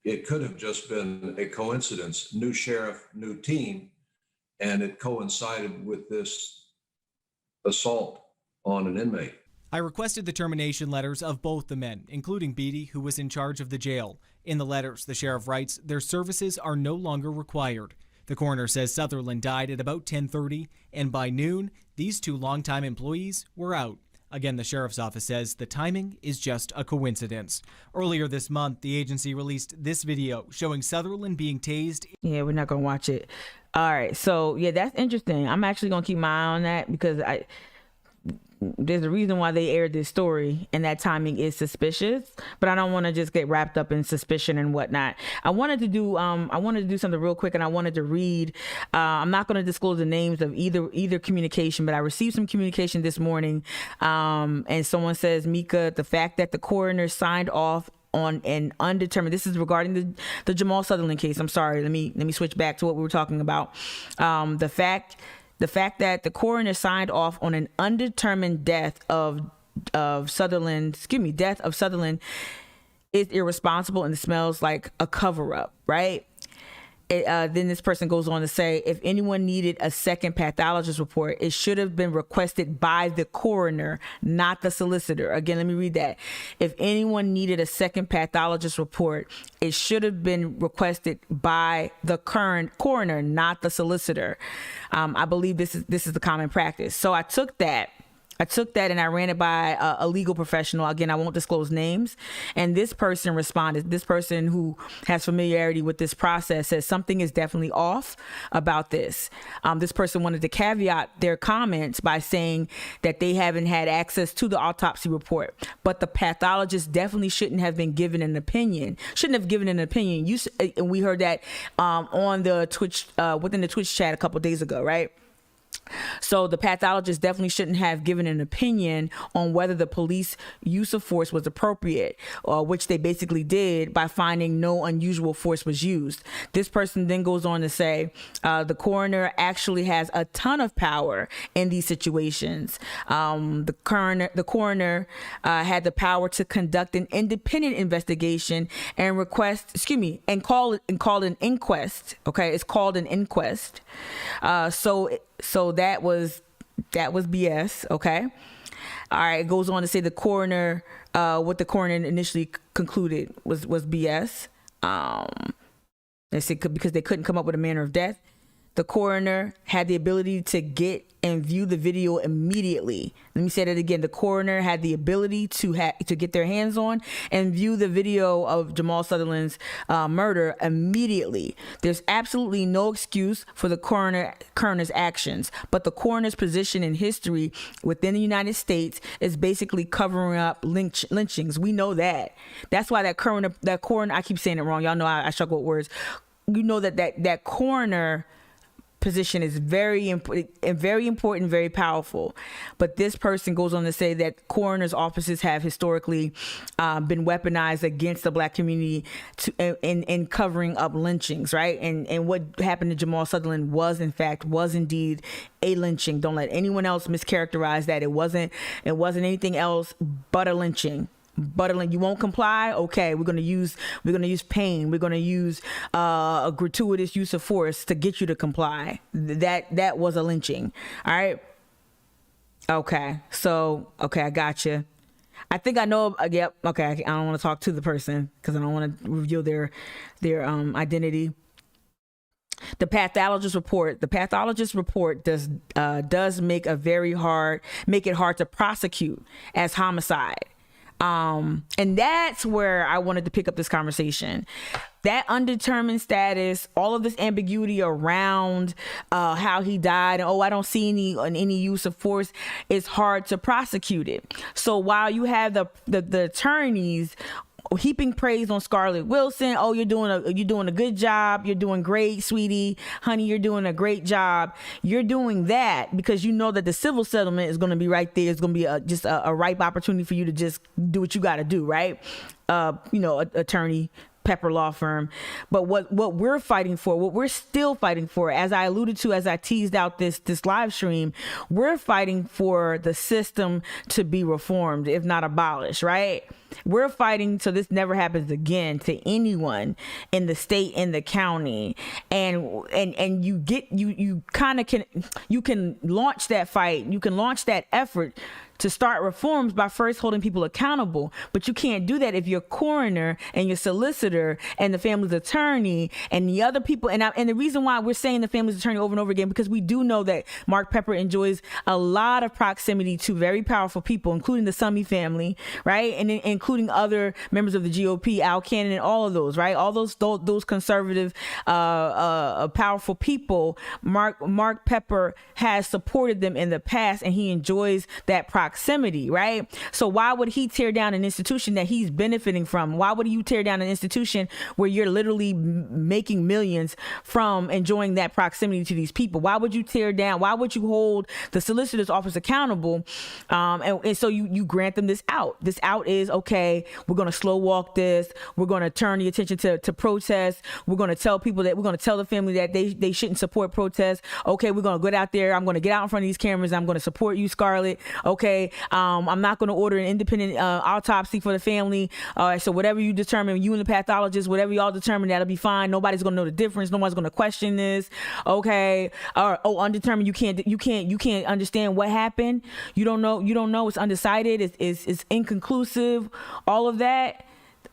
it could have just been a coincidence, new sheriff, new team, and it coincided with this assault on an inmate. I requested the termination letters of both the men, including Beatty, who was in charge of the jail. In the letters, the sheriff writes their services are no longer required. The coroner says Sutherland died at about 10:30, and by noon, these two longtime employees were out. Again, the sheriff's office says the timing is just a coincidence. Earlier this month, the agency released this video showing Sutherland being tased. Yeah, we're not going to watch it. All right. So, yeah, that's interesting. I'm actually going to keep my eye on that because there's a reason why they aired this story, and that timing is suspicious, but I don't want to just get wrapped up in suspicion and whatnot. I wanted to do something real quick, and I wanted to read, I'm not going to disclose the names of either communication, but I received some communication this morning, and someone says, Mika, the fact that the coroner signed off on an undetermined, this is regarding the Jamal Sutherland case. I'm sorry, let me switch back to what we were talking about. The fact that the coroner signed off on an undetermined death of Sutherland is irresponsible and it smells like a cover-up, right? Then this person goes on to say, if anyone needed a second pathologist report, it should have been requested by the coroner, not the solicitor. Again, let me read that. If anyone needed a second pathologist report, it should have been requested by the current coroner, not the solicitor. I believe this is the common practice. So I took that and I ran it by a legal professional. Again, I won't disclose names. And this person responded. This person who has familiarity with this process says something is definitely off about this. This person wanted to caveat their comments by saying that they haven't had access to the autopsy report, but the pathologist definitely shouldn't have given an opinion. And we heard that on the Twitch, within the Twitch chat a couple days ago, right? So the pathologist definitely shouldn't have given an opinion on whether the police use of force was appropriate, which they basically did by finding no unusual force was used. This person then goes on to say the coroner actually has a ton of power in these situations. The coroner had the power to conduct an independent investigation and call an inquest. Okay, it's called an inquest. So that was BS. Okay. All right. It goes on to say the coroner, what the coroner initially concluded was BS. They said because they couldn't come up with a manner of death. The coroner had the ability to get and view the video immediately. Let me say that again. The coroner had the ability to get their hands on and view the video of Jamal Sutherland's murder immediately. There's absolutely no excuse for the coroner's actions, but the coroner's position in history within the United States is basically covering up lynchings. We know that. That's why that coroner, I keep saying it wrong. Y'all know I struggle with words. You know that coroner position is very important, very powerful. But this person goes on to say that coroner's offices have historically been weaponized against the Black community in covering up lynchings, right? And what happened to Jamal Sutherland was indeed a lynching. Don't let anyone else mischaracterize that. It wasn't anything else but a lynching. You won't comply. Okay, we're gonna use pain. We're gonna use a gratuitous use of force to get you to comply. That was a lynching. All right. Okay. So I got you. I think I know. Yep. Okay. I don't want to talk to the person because I don't want to reveal their identity. The pathologist report does make it hard to prosecute as homicide. And that's where I wanted to pick up this conversation. That undetermined status, all of this ambiguity around how he died, and I don't see any use of force, is hard to prosecute it. So while you have the attorneys heaping praise on Scarlett Wilson, you're doing a good job, you're doing great, sweetie, honey, you're doing a great job. You're doing that because you know that the civil settlement is going to be right there. It's going to be just a ripe opportunity for you to just do what you got to do, right? Attorney Pepper Law Firm. But what we're fighting for, what we're still fighting for, as I alluded to, as I teased out this live stream, we're fighting for the system to be reformed, if not abolished, right? We're fighting so this never happens again to anyone in the state, in the county. And you kind of can launch that fight. You can launch that effort to start reforms by first holding people accountable. But you can't do that if your coroner and your solicitor and the family's attorney and the other people, and the reason why we're saying the family's attorney over and over again, because we do know that Mark Pepper enjoys a lot of proximity to very powerful people, including the Summy family, right? And including other members of the GOP, Al Cannon and all of those, right? All those conservative, powerful people, Mark Pepper has supported them in the past, and he enjoys that proximity, right? So why would he tear down an institution that he's benefiting from? Why would you tear down an institution where you're literally making millions from enjoying that proximity to these people? Why would you tear down? Why would you hold the solicitor's office accountable? And so you grant them this out. This out is, okay, we're going to slow walk this. We're going to turn the attention to protests. We're going to tell people that we're going to tell the family that they shouldn't support protests. Okay, we're going to get out there. I'm going to get out in front of these cameras. I'm going to support you, Scarlett. Okay, I'm not going to order an independent autopsy for the family. So whatever you determine, you and the pathologist, whatever y'all determine, that'll be fine. Nobody's going to know the difference. No one's going to question this. Okay. Undetermined. You can't understand what happened. You don't know. It's undecided. It's inconclusive. All of that.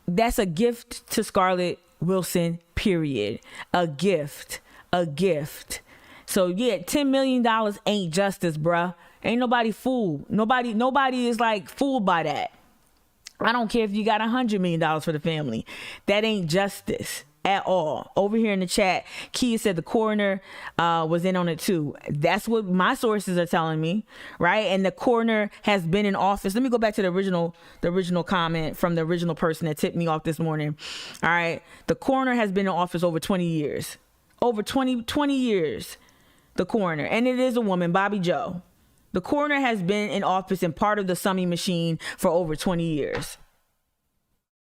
That's a gift to Scarlett Wilson, period. A gift. So yeah, $10 million ain't justice, bruh. Ain't nobody fooled. Nobody is like fooled by that. I don't care if you got $100 million for the family. That ain't justice at all. Over here in the chat, Kia said the coroner was in on it too. That's what my sources are telling me, right? And the coroner has been in office. Let me go back to the original comment from the original person that tipped me off this morning. All right. The coroner has been in office over 20 years. Over 20 years, the coroner. And it is a woman, Bobby Joe. The coroner has been in office and part of the Summy machine for over 20 years.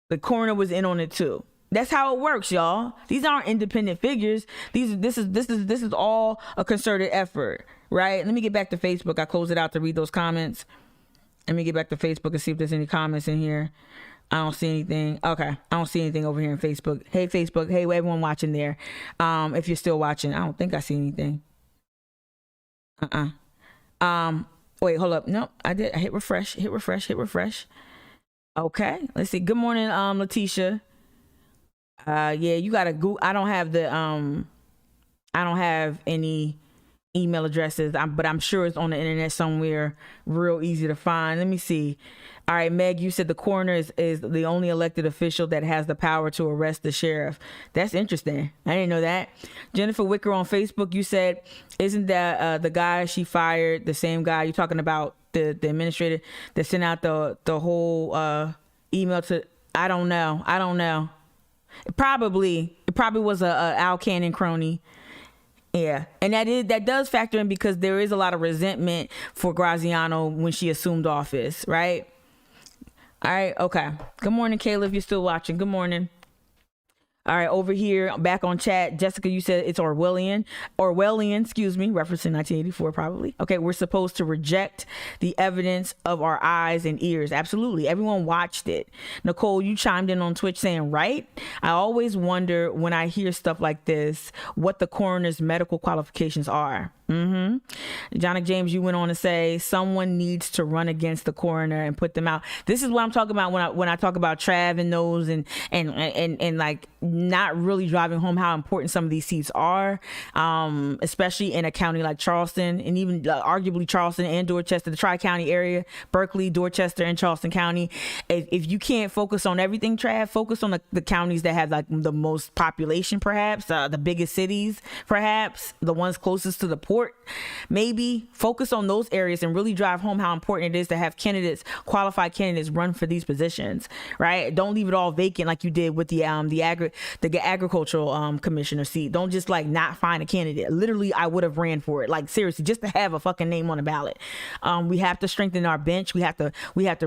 The coroner was in on it too. That's how it works, y'all. These aren't independent figures. This is all a concerted effort, right? Let me get back to Facebook. I closed it out to read those comments. Let me get back to Facebook and see if there's any comments in here. I don't see anything. Okay. I don't see anything over here in Facebook. Hey, Facebook. Hey, everyone watching there. If you're still watching, I don't think I see anything. Wait, hold up. Nope, I did. I hit refresh. Okay, let's see. Good morning, Letitia. Yeah, you gotta go. I don't have any email addresses, but I'm sure it's on the internet somewhere, real easy to find. Let me see. All right, Meg, you said the coroner is the only elected official that has the power to arrest the sheriff. That's interesting. I didn't know that. Jennifer Wicker on Facebook, you said, isn't that the guy she fired, the same guy you're talking about, the administrator that sent out the whole email to, I don't know. It probably was a Al Cannon crony. Yeah, and that does factor in because there is a lot of resentment for Graziano when she assumed office, right? All right, okay. Good morning, Kayla, if you're still watching. Good morning. All right, over here, back on chat, Jessica, you said it's Orwellian, excuse me, referencing 1984 probably. Okay, we're supposed to reject the evidence of our eyes and ears. Absolutely, everyone watched it. Nicole, you chimed in on Twitch saying, right? I always wonder when I hear stuff like this, what the coroner's medical qualifications are. Jonick James, you went on to say someone needs to run against the coroner and put them out. This is what I'm talking about when I talk about Trav and those and like not really driving home how important some of these seats are, especially in a county like Charleston and even arguably Charleston and Dorchester, the Tri-County area, Berkeley, Dorchester, and Charleston County. If you can't focus on everything, Trav, focus on the counties that have like the most population, perhaps, the biggest cities, perhaps, the ones closest to the port. Maybe focus on those areas and really drive home how important it is to have qualified candidates run for these positions, right? Don't leave it all vacant like you did with the agricultural commissioner seat. Don't just like not find a candidate. Literally, I would have ran for it. Like seriously, just to have a fucking name on the ballot. We have to strengthen our bench. We have to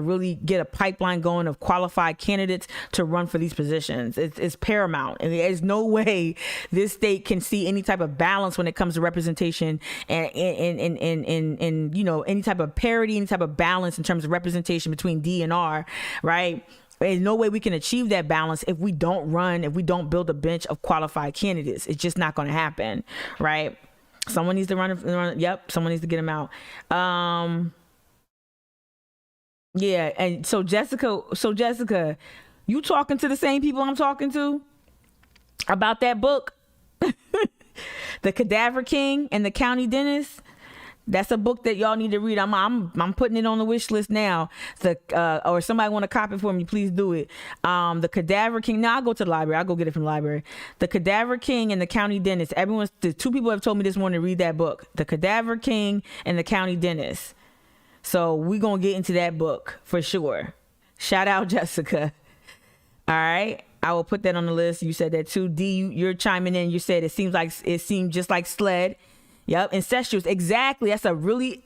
really get a pipeline going of qualified candidates to run for these positions. It's paramount, and there's no way this state can see any type of balance when it comes to representation and you know, any type of parity, any type of balance in terms of representation between D and R, right? There's no way we can achieve that balance if we don't build a bench of qualified candidates. It's just not going to happen, right? Someone needs to run. Yep, someone needs to get him out. Yeah, and so Jessica, you talking to the same people I'm talking to about that book, The Cadaver King and the County Dentist? That's a book that y'all need to read. I'm putting it on the wish list now. Or somebody want to copy it for me, please do it. The Cadaver King. Now I'll go to the library. I'll go get it from the library. The Cadaver King and the County Dentist. The two people have told me this morning to read that book. The Cadaver King and the County Dentist. So we're going to get into that book for sure. Shout out Jessica. All right. I will put that on the list. You said that too. D, you're chiming in. You said it seemed just like SLED. Yep, incestuous. Exactly. That's a really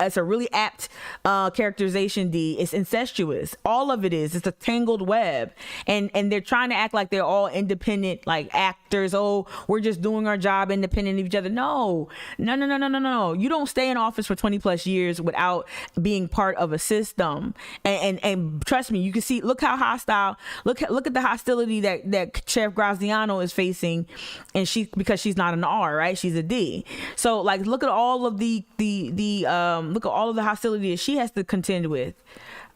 apt characterization, D. It's incestuous. All of it is. It's a tangled web. And they're trying to act like they're all independent, like actors. Oh, we're just doing our job independent of each other. No. You don't stay in office for 20 plus years without being part of a system. And trust me, you can see, look how hostile, look at the hostility that Sheriff Graziano is facing, and because she's not an R, right? She's a D. So like, look at all of the hostility that she has to contend with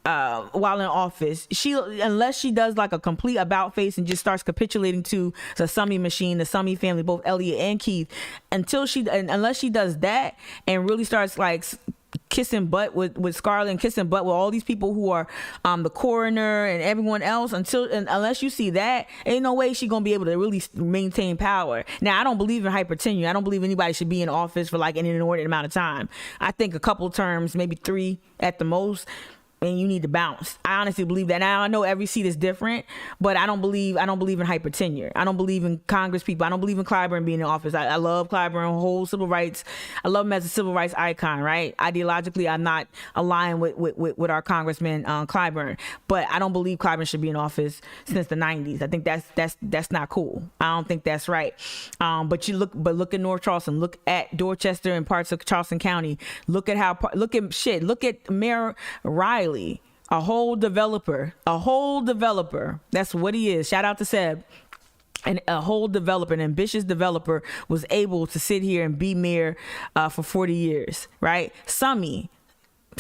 while in office. Unless she does like a complete about face and just starts capitulating to the Summy machine, the Summy family, both Elliot and Keith, unless she does that and really starts like kissing butt with Scarlett and kissing butt with all these people who are the coroner and everyone else, unless you see that, ain't no way she gonna be able to really maintain power. Now, I don't believe in hypertenure. I don't believe anybody should be in office for like an inordinate amount of time. I think a couple terms, maybe 3 at the most, and you need to bounce. I honestly believe that. Now I know every seat is different, but I don't believe in hypertenure. I don't believe in Congress people. I don't believe in Clyburn being in office. I love Clyburn, whole civil rights. I love him as a civil rights icon, right? Ideologically, I'm not aligned with our Congressman Clyburn, but I don't believe Clyburn should be in office since the 90s. I think that's not cool. I don't think that's right. But look at North Charleston, look at Dorchester and parts of Charleston County. Look at Mayor Riley. A whole developer. That's what he is. Shout out to Seb. And a whole developer, an ambitious developer, was able to sit here and be mayor for 40 years, right? Summy's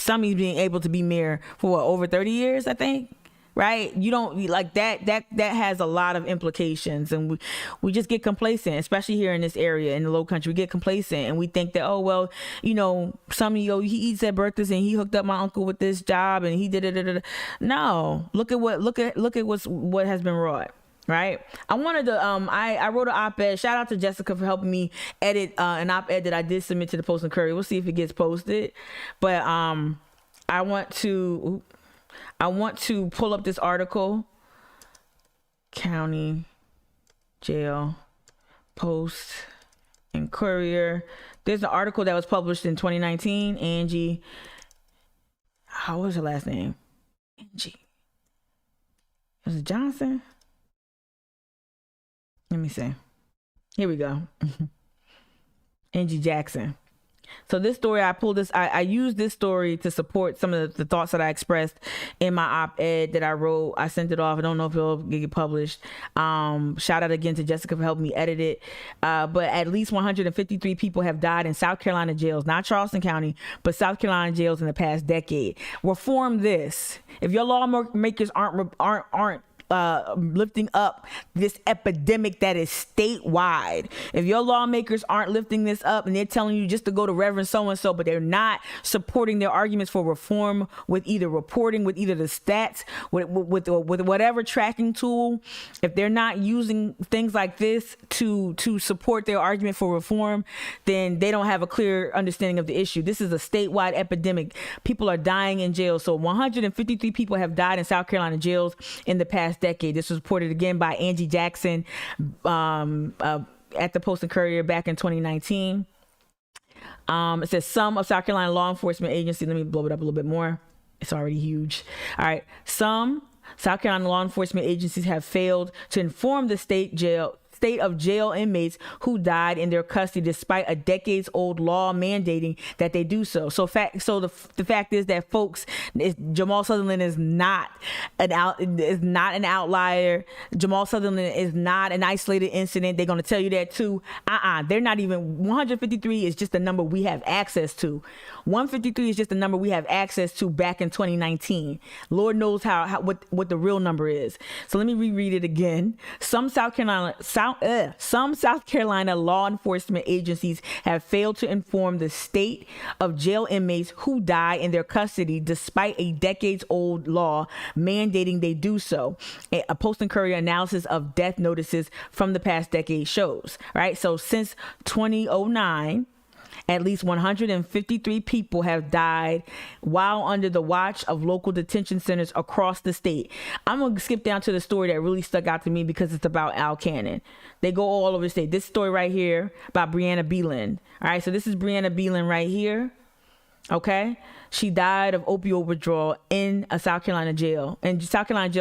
being able to be mayor for over 30 years, I think. Right? You don't like that has a lot of implications, and we just get complacent, especially here in this area in the Low Country. We get complacent and we think that, oh well, he eats at Bertha's and he hooked up my uncle with this job and he did it. No, look at what has been wrought. Right. I wanted to I wrote an op-ed. Shout out to Jessica for helping me edit an op-ed that I did submit to the Post and Courier. We'll see if it gets posted. But I want to pull up this article. County Jail, Post and Courier. There's an article that was published in 2019. Angie, how was her last name? Angie. Was it Johnson? Let me see. Here we go. Angie Jackson. So this story, I used this story to support some of the thoughts that I expressed in my op-ed that I wrote. I sent it off. I don't know if it'll get published. Shout out again to Jessica for helping me edit it. But at least 153 people have died in South Carolina jails, not Charleston County, but South Carolina jails in the past decade. Reform this. If your lawmakers aren't lifting up this epidemic that is statewide. If your lawmakers aren't lifting this up and they're telling you just to go to Reverend so-and-so, but they're not supporting their arguments for reform with either reporting, with either the stats, with whatever tracking tool, if they're not using things like this to support their argument for reform, then they don't have a clear understanding of the issue. This is a statewide epidemic. People are dying in jail. So 153 people have died in South Carolina jails in the past decade. This was reported again by Angie Jackson at the Post and Courier back in 2019. It says some of South Carolina law enforcement agencies, let me blow it up a little bit more. It's already huge. All right. Some South Carolina law enforcement agencies have failed to inform the state state of jail inmates who died in their custody despite a decades-old law mandating that they do so. So the fact is that, folks, Jamal Sutherland is not an outlier. Jamal Sutherland is not an isolated incident. They're going to tell you that too. They're not even. 153 is just the number we have access to. 153 is just the number we have access to back in 2019. Lord knows what the real number is. So let me reread it again. Some South Carolina law enforcement agencies have failed to inform the state of jail inmates who die in their custody despite a decades-old law mandating they do so. A Post and Courier analysis of death notices from the past decade shows, right? So since 2009, at least 153 people have died while under the watch of local detention centers across the state. I'm going to skip down to the story that really stuck out to me because it's about Al Cannon. They go all over the state. This story right here about Breonna Beeland. All right, so this is Breonna Beeland right here. Okay, she died of opioid withdrawal in a South Carolina jail,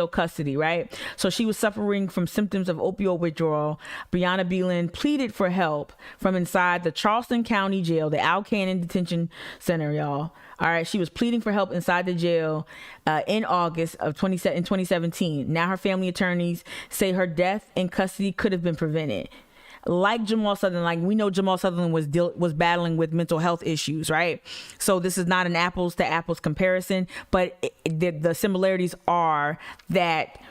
custody, right? So she was suffering from symptoms of opioid withdrawal. Breonna Beeland pleaded for help from inside the Charleston County Jail, the Al Cannon Detention Center, y'all. All right, she was pleading for help inside the jail in August of 2017. Now her family attorneys say her death in custody could have been prevented. Like Jamal Sutherland, like we know Jamal Sutherland was battling with mental health issues, right? So this is not an apples to apples comparison, but the similarities are that,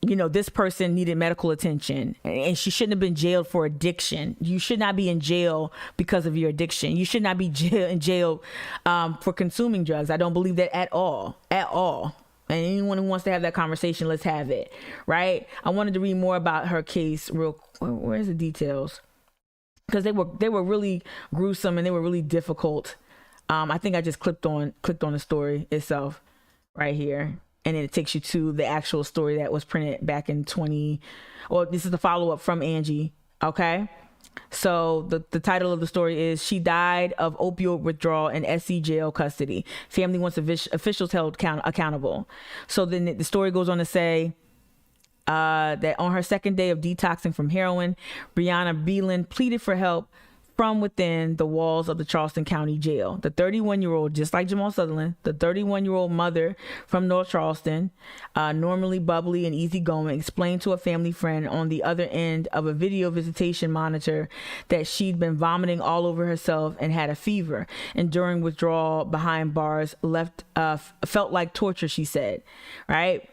you know, this person needed medical attention and she shouldn't have been jailed for addiction. You should not be in jail because of your addiction. You should not be in jail for consuming drugs. I don't believe that at all. And anyone who wants to have that conversation, let's have it, right? I wanted to read more about her case real quick. Where's the details? Because they were really gruesome and they were really difficult. I think I just clicked on the story itself right here. And then it takes you to the actual story that was printed back in this is the follow-up from Angie, okay? So the title of the story is "She Died of Opioid Withdrawal in SC Jail Custody. Family Wants Officials Held Accountable." So then the story goes on to say that on her second day of detoxing from heroin, Breonna Beeland pleaded for help from within the walls of the Charleston County Jail. The 31-year-old, just like Jamal Sutherland, the 31-year-old mother from North Charleston, normally bubbly and easygoing, explained to a family friend on the other end of a video visitation monitor that she'd been vomiting all over herself and had a fever. And during withdrawal behind bars, felt like torture, she said, right?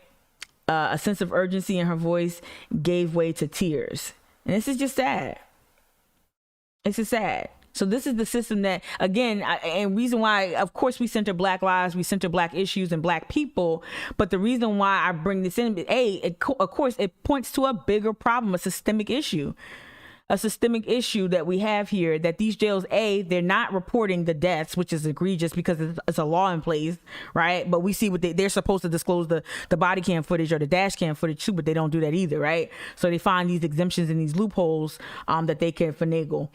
A sense of urgency in her voice gave way to tears. And this is just sad. It's just sad. So this is the system that, again, and reason why, of course, we center Black lives, we center Black issues and Black people. But the reason why I bring this in, of course, it points to a bigger problem, a systemic issue that we have here, that these jails, they're not reporting the deaths, which is egregious because it's a law in place, right? But we see what they're supposed to disclose the body cam footage or the dash cam footage too, but they don't do that either, right? So they find these exemptions and these loopholes that they can finagle.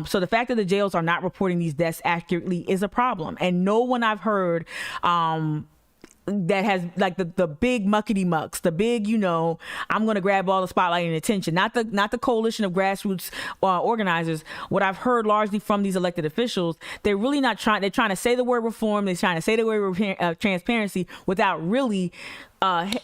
So the fact that the jails are not reporting these deaths accurately is a problem. And no one I've heard that has like the big muckety mucks, the big, I'm going to grab all the spotlight and attention, not the coalition of grassroots organizers. What I've heard largely from these elected officials, they're really not trying. They're trying to say the word reform. They're trying to say the word transparency without really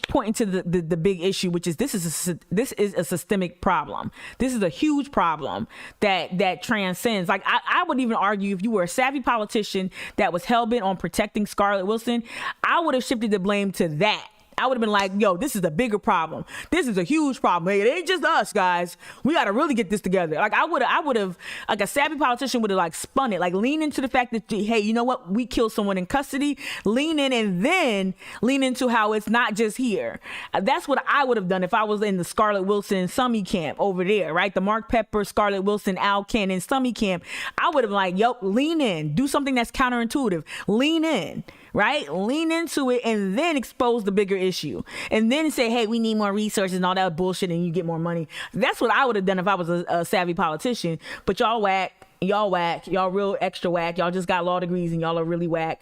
pointing to the big issue, which is this is a systemic problem. This is a huge problem that transcends. Like I would even argue, if you were a savvy politician that was hell-bent on protecting Scarlett Wilson, I would have shifted the blame to that. I would have been like, yo, this is a bigger problem. This is a huge problem. Hey, it ain't just us, guys. We got to really get this together. Like I would have, like a savvy politician would have like spun it, like lean into the fact that, hey, you know what? We killed someone in custody, lean in, and then lean into how it's not just here. That's what I would have done if I was in the Scarlett Wilson Summy camp over there, right? The Mark Pepper, Scarlett Wilson, Al Cannon Summy camp. I would have like, lean in, do something that's counterintuitive, lean in. Right? Lean into it and then expose the bigger issue. And then say, hey, we need more resources and all that bullshit and you get more money. That's what I would have done if I was a savvy politician. But y'all whack, y'all real extra whack. Y'all just got law degrees and y'all are really whack.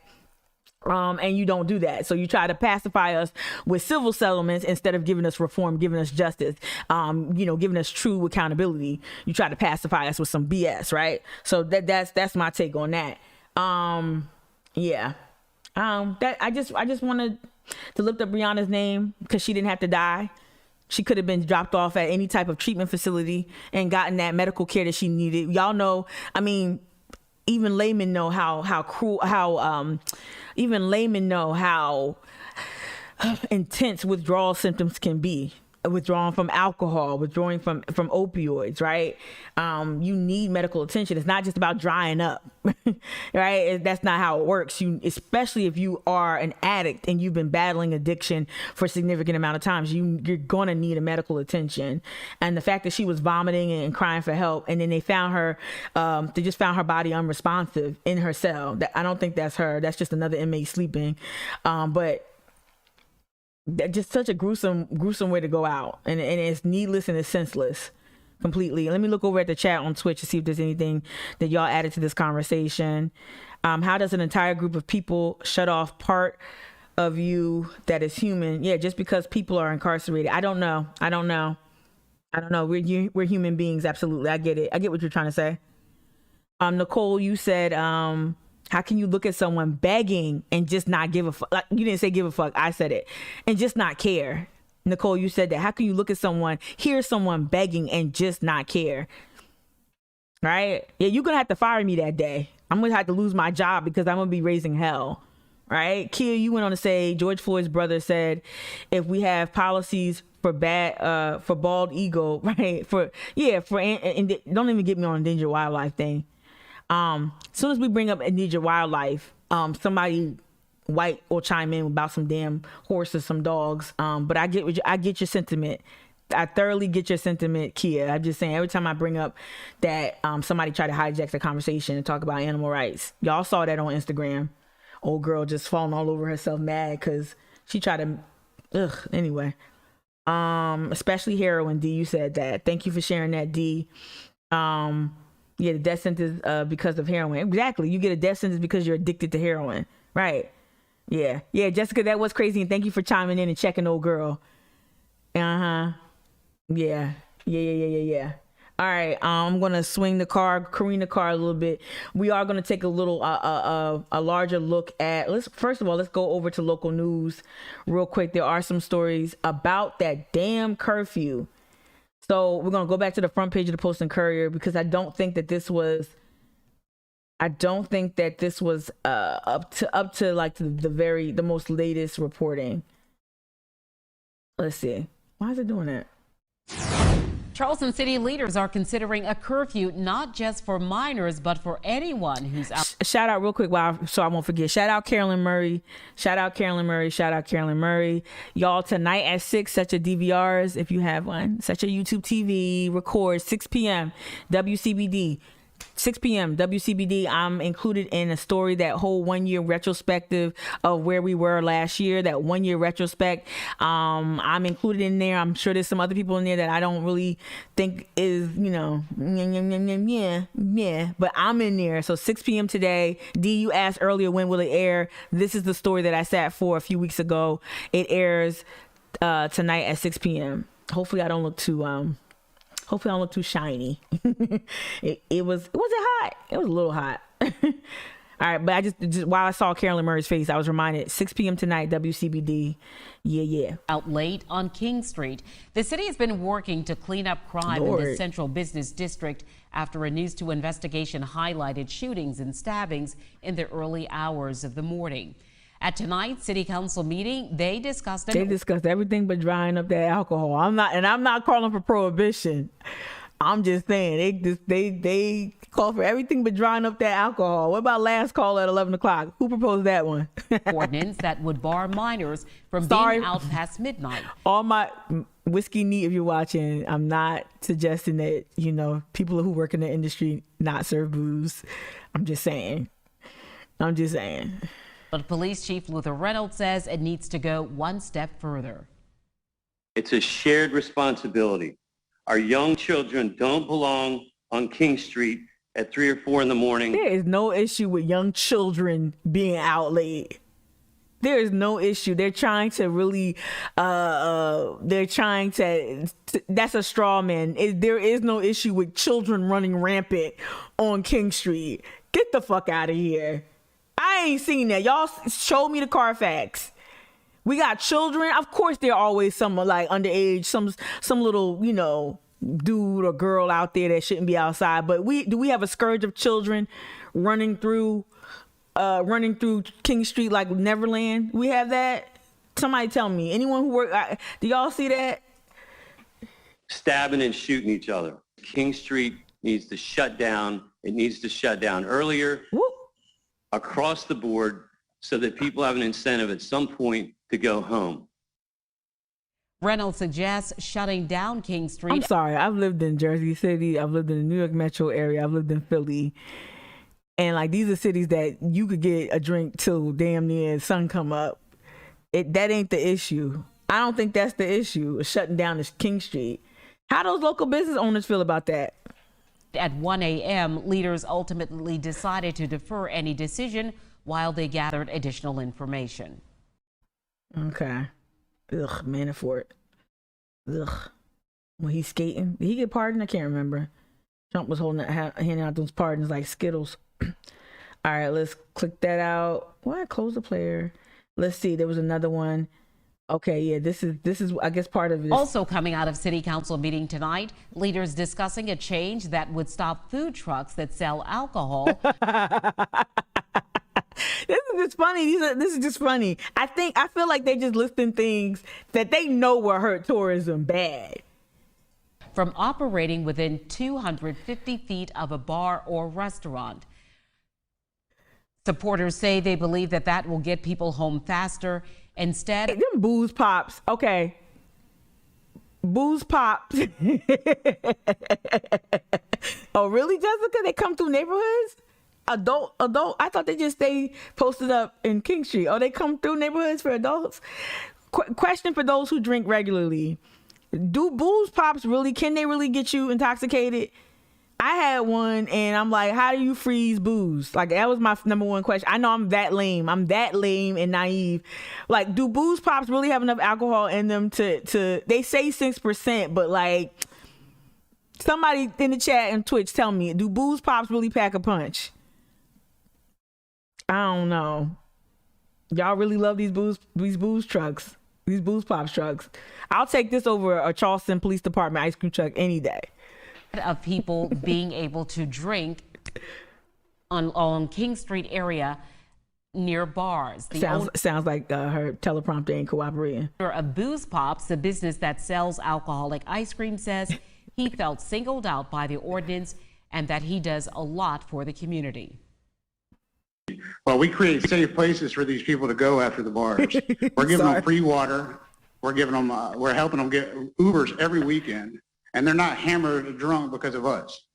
And you don't do that. So you try to pacify us with civil settlements instead of giving us reform, giving us justice, giving us true accountability. You try to pacify us with some BS, right? So that's my take on that. That I just wanted to lift up Breonna's name because she didn't have to die. She could have been dropped off at any type of treatment facility and gotten that medical care that she needed. Y'all know, I mean, even laymen know how cruel, even laymen know how intense withdrawal symptoms can be. Withdrawing from alcohol, withdrawing from opioids, right? You need medical attention. It's not just about drying up, right? That's not how it works. Especially if you are an addict and you've been battling addiction for a significant amount of times, you're gonna need a medical attention. And the fact that she was vomiting and crying for help, and then they found her, they just found her body unresponsive in her cell. I don't think that's her. That's just another inmate sleeping. But that's just such a gruesome way to go out, and it's needless and it's senseless completely. Let me look over at the chat on Twitch to see if there's anything that y'all added to this conversation. How does an entire group of people shut off part of you that is human? Yeah, just because people are incarcerated. I don't know. We're human beings. Absolutely. I get it. I get what you're trying to say. Nicole, you said, how can you look at someone begging and just not give a fuck? Like, you didn't say give a fuck. I said it. And just not care. Nicole, you said that. How can you look at someone, hear someone begging and just not care? Right? Yeah, you're going to have to fire me that day. I'm going to have to lose my job because I'm going to be raising hell. Right? Kia, you went on to say, George Floyd's brother said, if we have policies for bald eagle, right? And don't even get me on endangered wildlife thing. As soon as we bring up endangered wildlife, somebody white will chime in about some damn horses, some dogs. But I get your sentiment. I thoroughly get your sentiment, Kia. I'm just saying, every time I bring up that somebody try to hijack the conversation and talk about animal rights, y'all saw that on Instagram. Old girl just falling all over herself mad because she tried to. Anyway, especially heroin. D, you said that. Thank you for sharing that, D. Yeah, the death sentence because of heroin. Exactly. You get a death sentence because you're addicted to heroin. Right. Yeah. Yeah, Jessica, that was crazy. And thank you for chiming in and checking old girl. Yeah. Yeah. All right. I'm going to swing the car, careen the car a little bit. We are going to take a little, a larger look at, first of all, let's go over to local news real quick. There are some stories about that damn curfew. So we're going to go back to the front page of the Post and Courier because I don't think that this was up to like the most latest reporting. Let's see. Why is it doing that? Charleston city leaders are considering a curfew not just for minors, but for anyone who's out. Shout out real quick so I won't forget. Shout out Carolyn Murray. Y'all, tonight at 6, set your DVRs if you have one. Set your YouTube TV, record 6 p.m. WCBD. 6 p.m. WCBD. I'm included in a story, that whole 1 year retrospective of where we were last year, that 1 year retrospect. I'm included in there. I'm sure there's some other people in there that I don't really think is, but I'm in there. So 6 p.m. today. D, you asked earlier, when will it air? This is the story that I sat for a few weeks ago. It airs tonight at 6 p.m. Hopefully I don't look too shiny. It wasn't hot. It was a little hot. All right, but I just while I saw Carolyn Murray's face, I was reminded, 6 p.m. tonight, WCBD. Yeah. Out late on King Street. The city has been working to clean up crime in the central business district after a News 2 investigation highlighted shootings and stabbings in the early hours of the morning. At tonight's city council meeting, they discussed everything but drying up that alcohol. I'm not calling for prohibition. I'm just saying they call for everything but drying up that alcohol. What about last call at 11 o'clock? Who proposed that one? Ordinance that would bar minors from being out past midnight. All my whiskey neat, if you're watching, I'm not suggesting that, people who work in the industry not serve booze. I'm just saying. But Police Chief Luther Reynolds says it needs to go one step further. It's a shared responsibility. Our young children don't belong on King Street at 3 or 4 in the morning. There is no issue with young children being out late. There is no issue. They're trying to really, that's a straw man. There is no issue with children running rampant on King Street. Get the fuck out of here. I ain't seen that. Y'all show me the Carfax. We got children. Of course, there are always some like underage, some little, you know, dude or girl out there that shouldn't be outside. But do we have a scourge of children running through King Street like Neverland? We have that? Somebody tell me. Anyone who work? Do y'all see that? Stabbing and shooting each other. King Street needs to shut down. It needs to shut down earlier, across the board, so that people have an incentive at some point to go home. Reynolds suggests shutting down King Street. I'm sorry. I've lived in Jersey City. I've lived in the New York metro area. I've lived in Philly. And like, these are cities that you could get a drink till damn near sun come up. That ain't the issue. I don't think that's the issue, shutting down this King Street. How those local business owners feel about that? At 1 a.m., leaders ultimately decided to defer any decision while they gathered additional information. Okay. Ugh, Manafort. Ugh. When he's skating, did he get pardoned? I can't remember. Trump was handing out those pardons like Skittles. All right, let's click that out. Why close the player? Let's see. There was another one. Okay, yeah, this is I guess part of it. Also coming out of City Council meeting tonight, leaders discussing a change that would stop food trucks that sell alcohol. This is just funny. This is just funny. I feel like they're just listing things that they know will hurt tourism bad. From operating within 250 feet of a bar or restaurant. Supporters say they believe that will get people home faster. Instead, them booze pops. Okay. Booze pops. Oh, really, Jessica? They come through neighborhoods? Adult. I thought they just stay posted up in King Street. Oh, they come through neighborhoods for adults? Question for those who drink regularly. Do booze pops can they really get you intoxicated? I had one and I'm like, how do you freeze booze? Like, that was my number one question. I know I'm that lame and naive. Like, do booze pops really have enough alcohol in them to they say 6%, but like, somebody in the chat and Twitch tell me, do booze pops really pack a punch? I don't know. Y'all really love these booze trucks, these booze pops trucks. I'll take this over a Charleston Police Department ice cream truck any day. Of people being able to drink on King Street area near bars. Sounds like her teleprompter ain't cooperating. Of Booze Pops, the business that sells alcoholic ice cream, says he felt singled out by the ordinance and that he does a lot for the community. Well, we create safe places for these people to go after the bars. We're giving them free water. We're helping them get Ubers every weekend. And they're not hammered drunk because of us.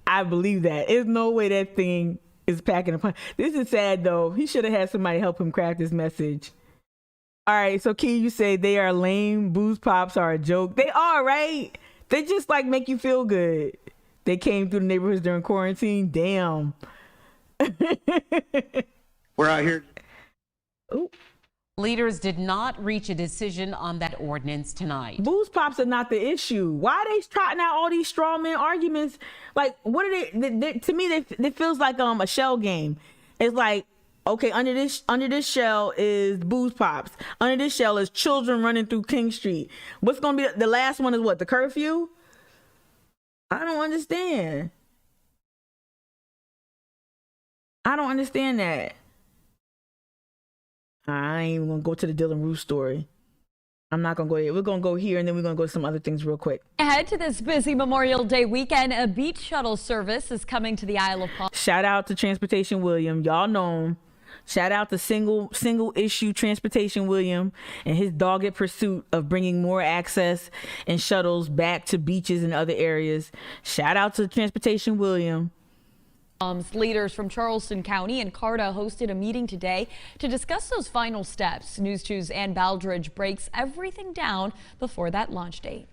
I believe that. There's no way that thing is packing a punch. This is sad, though. He should have had somebody help him craft this message. All right, so Key, you say they are lame. Booze pops are a joke. They are, right? They just like make you feel good. They came through the neighborhoods during quarantine. Damn. We're out here. Ooh. Leaders did not reach a decision on that ordinance tonight. Booze pops are not the issue. Why are they trotting out all these straw man arguments? Like, what are they to me, it feels like a shell game. It's like, okay, under this shell is booze pops. Under this shell is children running through King Street. What's going to be the last one is what? The curfew? I don't understand. I don't understand that. I ain't even gonna go to the Dylan Roof story. I'm not gonna go here. We're gonna go here and then we're gonna go to some other things real quick. Ahead to this busy Memorial Day weekend, a beach shuttle service is coming to the Isle of Palm. Shout out to Transportation William. Y'all know him. Shout out to single issue Transportation William and his dogged pursuit of bringing more access and shuttles back to beaches and other areas. Shout out to Transportation William. Leaders from Charleston County and CARTA hosted a meeting today to discuss those final steps. News 2's Ann Baldridge breaks everything down before that launch date.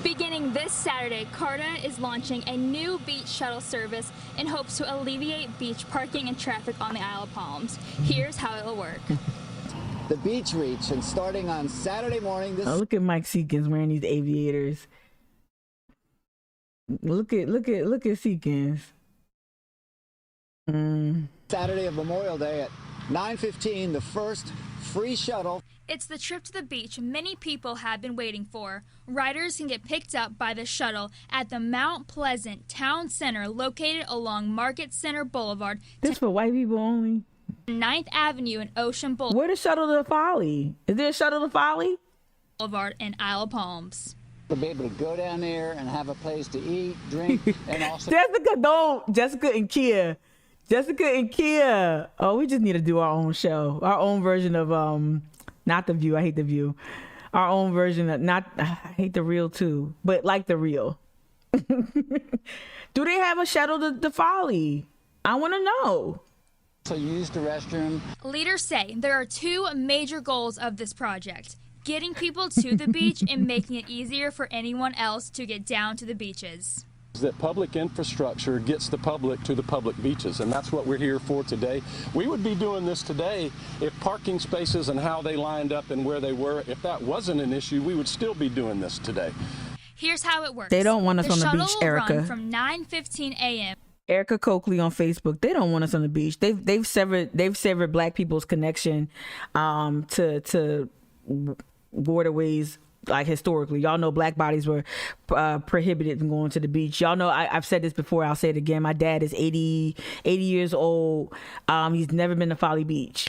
Beginning this Saturday, CARTA is launching a new beach shuttle service in hopes to alleviate beach parking and traffic on the Isle of Palms. Here's how it will work. The beach reach, and starting on Saturday morning. Oh, look at Mike Seekins wearing these aviators. Look at Seekins. Saturday of Memorial Day at 9:15, the first free shuttle. It's the trip to the beach many people have been waiting for. Riders can get picked up by the shuttle at the Mount Pleasant Town Center located along Market Center Boulevard. This for white people only? 9th Avenue and Ocean Boulevard. Where the shuttle to Folly? Is there a shuttle to Folly? Boulevard and Isle of Palms. To be able to go down there and have a place to eat, drink, and also... Jessica and Kia. Oh, we just need to do our own show. Our own version of, not The View. I hate The View. Our own version of, I hate The Real too, but like The Real. Do they have a shuttle to Folly? I want to know. So use the restroom. Leaders say there are two major goals of this project: getting people to the beach and making it easier for anyone else to get down to the beaches. That public infrastructure gets the public to the public beaches, and that's what we're here for today. We would be doing this today if parking spaces and how they lined up and where they were, if that wasn't an issue, we would still be doing this today. Here's how it works. They don't want us on the beach, Erica. Run from 9:15 a.m. Erica Coakley on Facebook. They don't want us on the beach. They've severed Black people's connection to waterways. Like historically, y'all know Black bodies were prohibited from going to the beach. Y'all know I've said this before. I'll say it again. My dad is 80 years old. He's never been to Folly Beach.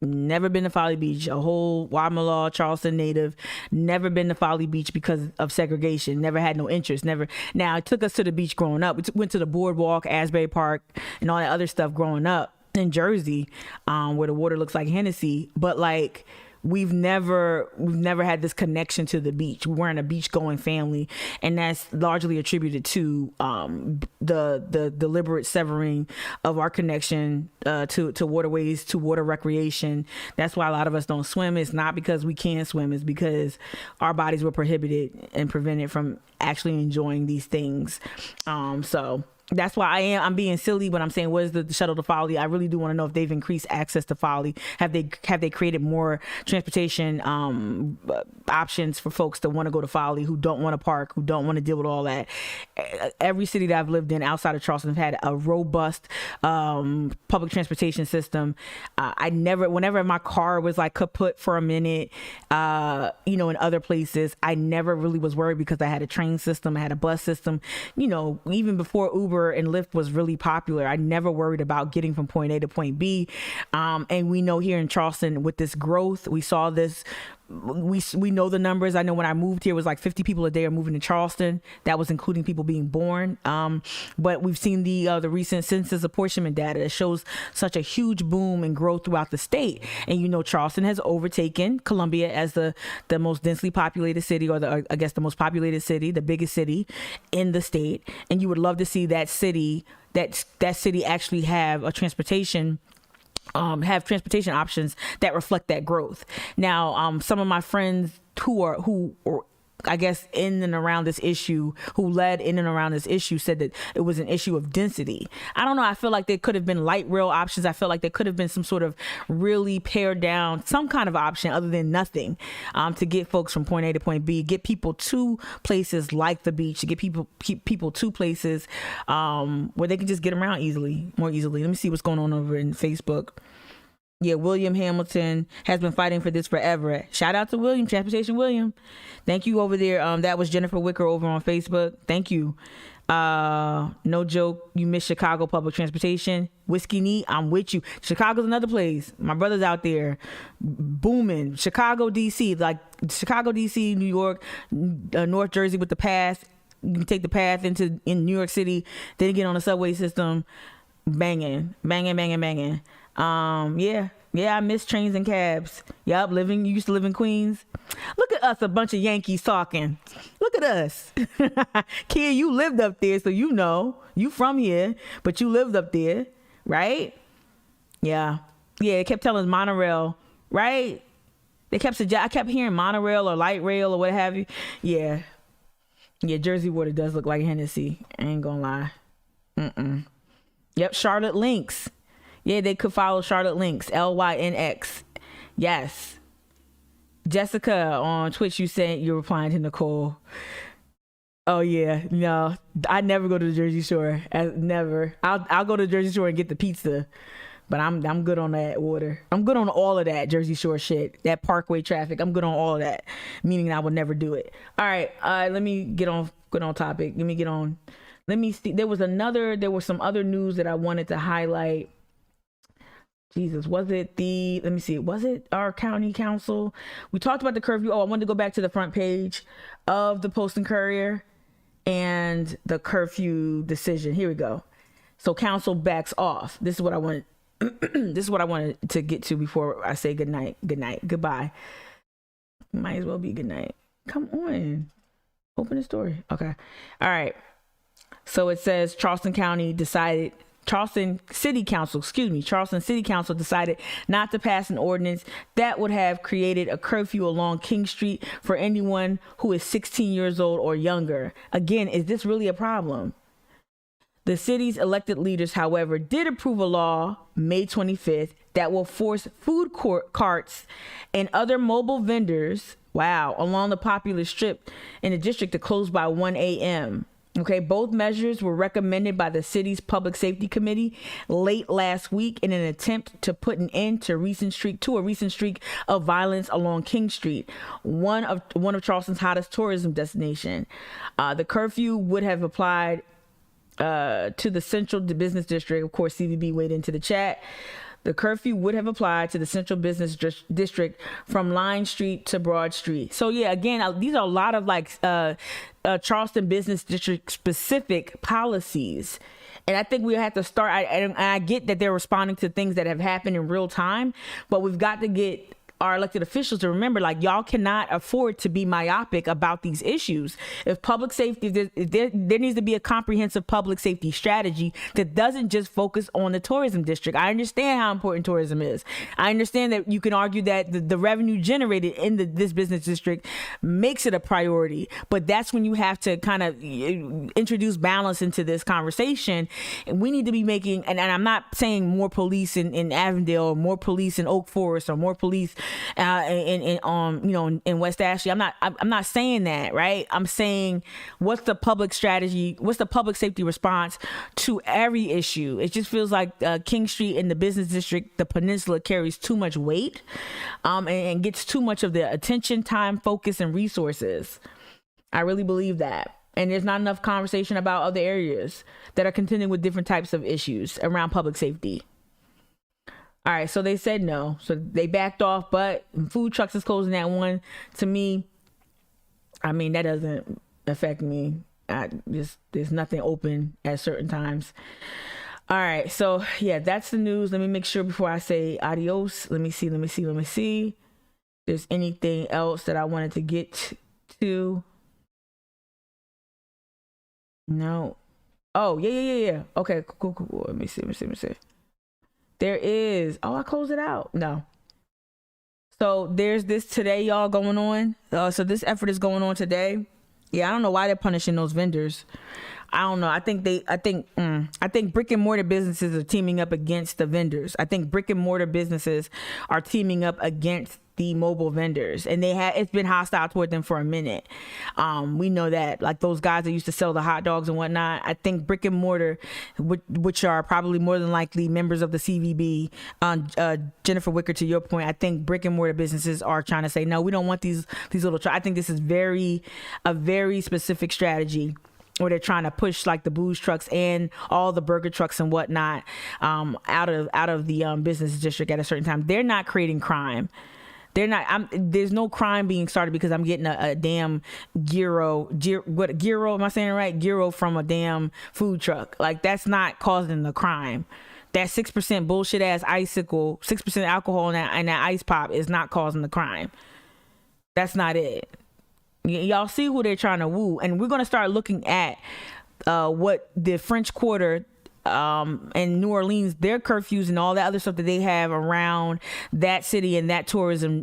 Never been to Folly Beach. A whole Wamala, Charleston native. Never been to Folly Beach because of segregation. Never had no interest. Never. Now, it took us to the beach growing up. We went to the boardwalk, Asbury Park, and all that other stuff growing up in Jersey, where the water looks like Hennessy. But like, we've never had this connection to the beach. We weren't a beach going family, and that's largely attributed to the deliberate severing of our connection to waterways, to water recreation. That's why a lot of us don't swim. It's not because we can't swim, it's because our bodies were prohibited and prevented from actually enjoying these things. So that's why I'm being silly when I'm saying, what is the shuttle to Folly? I really do want to know if they've increased access to Folly. Have they created more transportation options for folks that want to go to Folly, who don't want to park, who don't want to deal with all that? Every city that I've lived in outside of Charleston have had a robust public transportation system. Whenever my car was like kaput for a minute, in other places, I never really was worried because I had a train system, I had a bus system. Even before Uber and Lyft was really popular, I never worried about getting from point A to point B. And we know here in Charleston with this growth, we saw this. We know the numbers. I know when I moved here, it was like 50 people a day are moving to Charleston. That was including people being born. But we've seen the recent census apportionment data that shows such a huge boom and growth throughout the state. And Charleston has overtaken Columbia as the most densely populated city, or the most populated city, the biggest city in the state. And you would love to see that city actually have a transportation options that reflect that growth. Now, some of my friends who are I guess in and around this issue, said that it was an issue of density. I don't know. I feel like there could have been light rail options. I feel like there could have been some sort of really pared down, some kind of option other than nothing, to get folks from point A to point B, get people to places like the beach, to get people to places where they can just get around more easily. Let me see what's going on over in Facebook. Yeah, William Hamilton has been fighting for this forever. Shout out to William, Transportation William. Thank you over there. That was Jennifer Wicker over on Facebook. Thank you. No joke, you miss Chicago public transportation. Whiskey Neat, I'm with you. Chicago's another place. My brother's out there booming. Chicago, DC, New York, North Jersey with the path. You can take the path in New York City, then get on the subway system. Banging. Yeah, I miss trains and cabs. Yup, you used to live in Queens. Look at us, a bunch of Yankees talking. Look at us. Kid, you lived up there, so you from here, but you lived up there, right? Yeah, they kept telling us monorail, right? I kept hearing monorail or light rail or what have you. Yeah. Yeah, Jersey water does look like Hennessy. I ain't gonna lie. Yep, Charlotte Lynx. Yeah, they could follow Charlotte Lynx, LYNX. Yes. Jessica on Twitch, you said you're replying to Nicole. Oh yeah, no, I never go to the Jersey Shore. Never. I'll go to the Jersey Shore and get the pizza, but I'm good on that water. I'm good on all of that Jersey Shore shit. That Parkway traffic. I'm good on all of that. Meaning I would never do it. All right, let me get on topic. Let me get on. Let me see. There was some other news that I wanted to highlight. Jesus, was it let me see, was it our county council? We talked about the curfew. Oh, I wanted to go back to the front page of the Post and Courier and the curfew decision. Here we go. So council backs off. This is what I wanted. This is what I wanted to get to before I say good night, goodbye. Might as well be good night. Come on. Open the story. Okay. All right. So it says Charleston City Council decided not to pass an ordinance that would have created a curfew along King Street for anyone who is 16 years old or younger. Again, is this really a problem? The city's elected leaders, however, did approve a law May 25th that will force food carts and other mobile vendors, along the popular strip in the district to close by 1 a.m. Okay, both measures were recommended by the city's public safety committee late last week in an attempt to put an end to a recent streak of violence along King Street, one of Charleston's hottest tourism destination. The curfew would have applied to the Central Business District. Of course, CVB weighed into the chat. The curfew would have applied to the Central Business District from Line Street to Broad Street. So yeah, again, these are a lot of Charleston Business District specific policies. And I think we have to start, I get that they're responding to things that have happened in real time, but we've got to get our elected officials to remember, y'all cannot afford to be myopic about these issues. If public safety, there needs to be a comprehensive public safety strategy that doesn't just focus on the tourism district. I understand how important tourism is. I understand that you can argue that the revenue generated in this business district makes it a priority, but that's when you have to kind of introduce balance into this conversation. And we need to be making, and I'm not saying more police in Avondale or more police in Oak Forest or more police in West Ashley. I'm not saying that, right? I'm saying what's the public strategy, what's the public safety response to every issue. It just feels like King Street in the business district, the peninsula, carries too much weight and gets too much of the attention, time, focus, and resources. I really believe that. And there's not enough conversation about other areas that are contending with different types of issues around public safety. All right, so they said no. So they backed off, but food trucks is closing at 1. To me, that doesn't affect me. There's nothing open at certain times. All right, so yeah, that's the news. Let me make sure before I say adios. Let me see. There's anything else that I wanted to get to? No. Oh, yeah. Okay, cool. Let me see. There is. Oh, I closed it out. No. So there's this today, y'all, going on. So this effort is going on today. Yeah, I don't know why they're punishing those vendors. I don't know. I think brick and mortar businesses are teaming up against the vendors. I think brick and mortar businesses are teaming up against the mobile vendors, and it's been hostile toward them for a minute. We know that, those guys that used to sell the hot dogs and whatnot. I think brick and mortar, which are probably more than likely members of the CVB, Jennifer Wicker, to your point, I think brick and mortar businesses are trying to say, no, we don't want these little. I think this is a very specific strategy, where they're trying to push the booze trucks and all the burger trucks and whatnot out of the business district at a certain time. They're not creating crime. There's no crime being started because I'm getting a damn gyro, am I saying it right? Gyro from a damn food truck. That's not causing the crime. That 6% bullshit ass icicle, 6% alcohol in that ice pop is not causing the crime. That's not it. Y'all see who they're trying to woo. And we're going to start looking at what the French Quarter and New Orleans, their curfews and all that other stuff that they have around that city and that tourism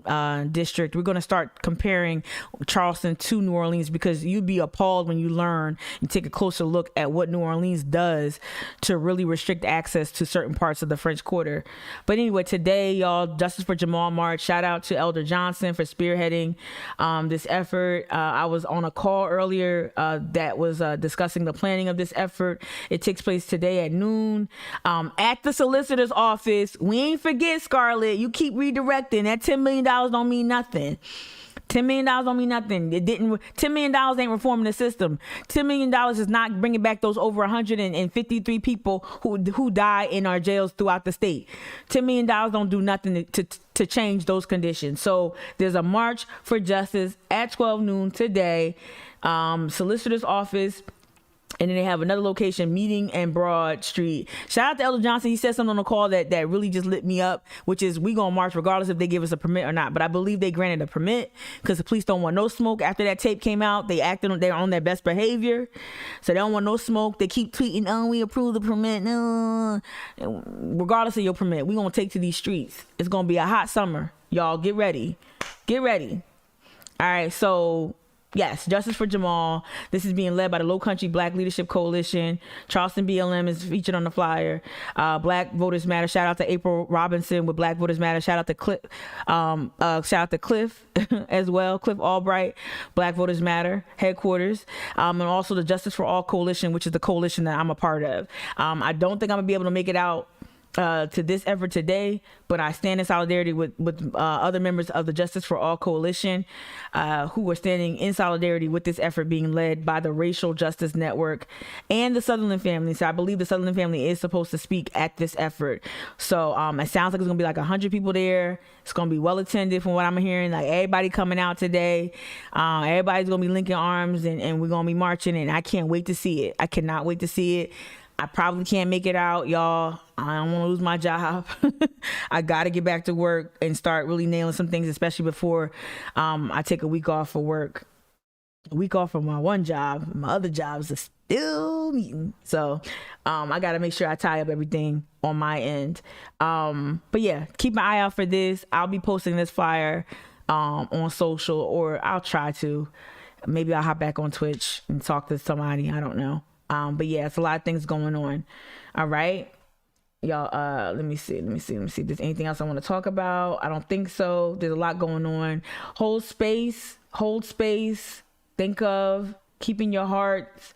district. We're going to start comparing Charleston to New Orleans, because you'd be appalled when you learn and take a closer look at what New Orleans does to really restrict access to certain parts of the French Quarter. But anyway, today, y'all, Justice for Jamal March. Shout out to Elder Johnson for spearheading this effort. I was on a call earlier that was discussing the planning of this effort. It takes place today at noon at the solicitor's office. We ain't forget, Scarlett. You keep redirecting. That $10 million don't mean nothing. $10 million don't mean nothing. $10 million ain't reforming the system. $10 million is not bringing back those over 153 people who die in our jails throughout the state. $10 million don't do nothing to change those conditions. So there's a march for justice at 12 noon today. Solicitor's office. And then they have another location, Meeting and Broad Street. Shout out to Elder Johnson. He said something on the call that really just lit me up, which is we going to march regardless if they give us a permit or not. But I believe they granted a permit because the police don't want no smoke. After that tape came out, they're on their best behavior. So they don't want no smoke. They keep tweeting, oh, we approve the permit. No. Regardless of your permit, we going to take to these streets. It's going to be a hot summer. Y'all get ready. Get ready. All right, so... yes, Justice for Jamal. This is being led by the Low Country Black Leadership Coalition. Charleston BLM is featured on the flyer. Black Voters Matter. Shout out to April Robinson with Black Voters Matter. Shout out to Cliff. Cliff as well. Cliff Albright. Black Voters Matter headquarters, and also the Justice for All Coalition, which is the coalition that I'm a part of. I don't think I'm gonna be able to make it out to this effort today, but I stand in solidarity with other members of the Justice for All Coalition who are standing in solidarity with this effort being led by the Racial Justice Network and the Sutherland family. So I believe the Sutherland family is supposed to speak at this effort. So it sounds like it's gonna be like 100 people there. It's gonna be well attended from what I'm hearing. Like everybody coming out today. Everybody's gonna be linking arms and we're gonna be marching, and I can't wait to see it. I cannot wait to see it. I probably can't make it out, y'all. I don't want to lose my job. I got to get back to work and start really nailing some things, especially before I take a week off for work. A week off from my one job. My other jobs are still meeting. So I got to make sure I tie up everything on my end. But yeah, keep my eye out for this. I'll be posting this flyer on social, or I'll try to. Maybe I'll hop back on Twitch and talk to somebody. I don't know. But yeah, it's a lot of things going on. All right, y'all. Let me see. If there's anything else I want to talk about. I don't think so. There's a lot going on. Hold space. Think of keeping your hearts.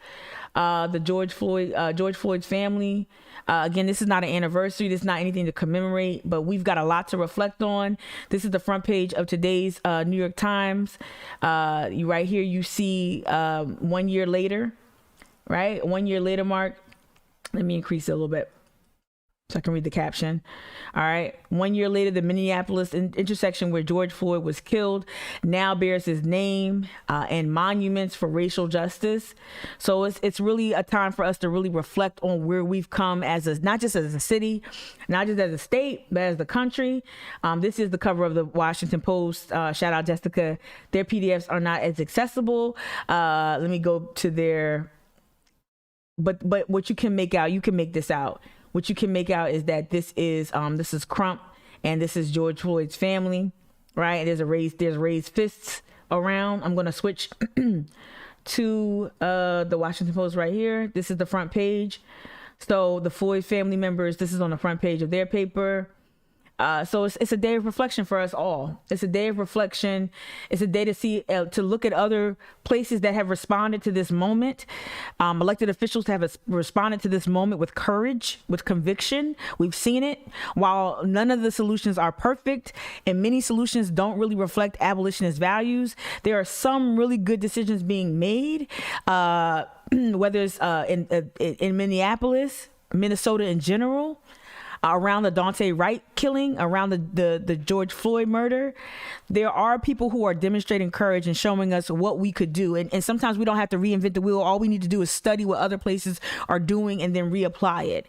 The George Floyd's family. Again, this is not an anniversary. This is not anything to commemorate, but we've got a lot to reflect on. This is the front page of today's New York Times. Right here, you see 1 year later. Right? 1 year later, Mark. Let me increase it a little bit so I can read the caption. All right. 1 year later, the Minneapolis intersection where George Floyd was killed now bears his name and monuments for racial justice. So it's really a time for us to really reflect on where we've come not just as a city, not just as a state, but as the country. This is the cover of the Washington Post. Shout out Jessica. Their PDFs are not as accessible. Let me go to their... But what you can make out, you can make this out. What you can make out is that this is Crump and this is George Floyd's family, right? There's raised fists around. I'm gonna switch to the Washington Post right here. This is the front page. So the Floyd family members, this is on the front page of their paper. So it's a day of reflection for us all. It's a day of reflection. It's a day to see, to look at other places that have responded to this moment. Elected officials have responded to this moment with courage, with conviction. We've seen it. While none of the solutions are perfect and many solutions don't really reflect abolitionist values, there are some really good decisions being made, whether it's in Minneapolis, Minnesota in general, around the Daunte Wright killing, around the George Floyd murder. There are people who are demonstrating courage and showing us what we could do. And sometimes we don't have to reinvent the wheel. All we need to do is study what other places are doing and then reapply it.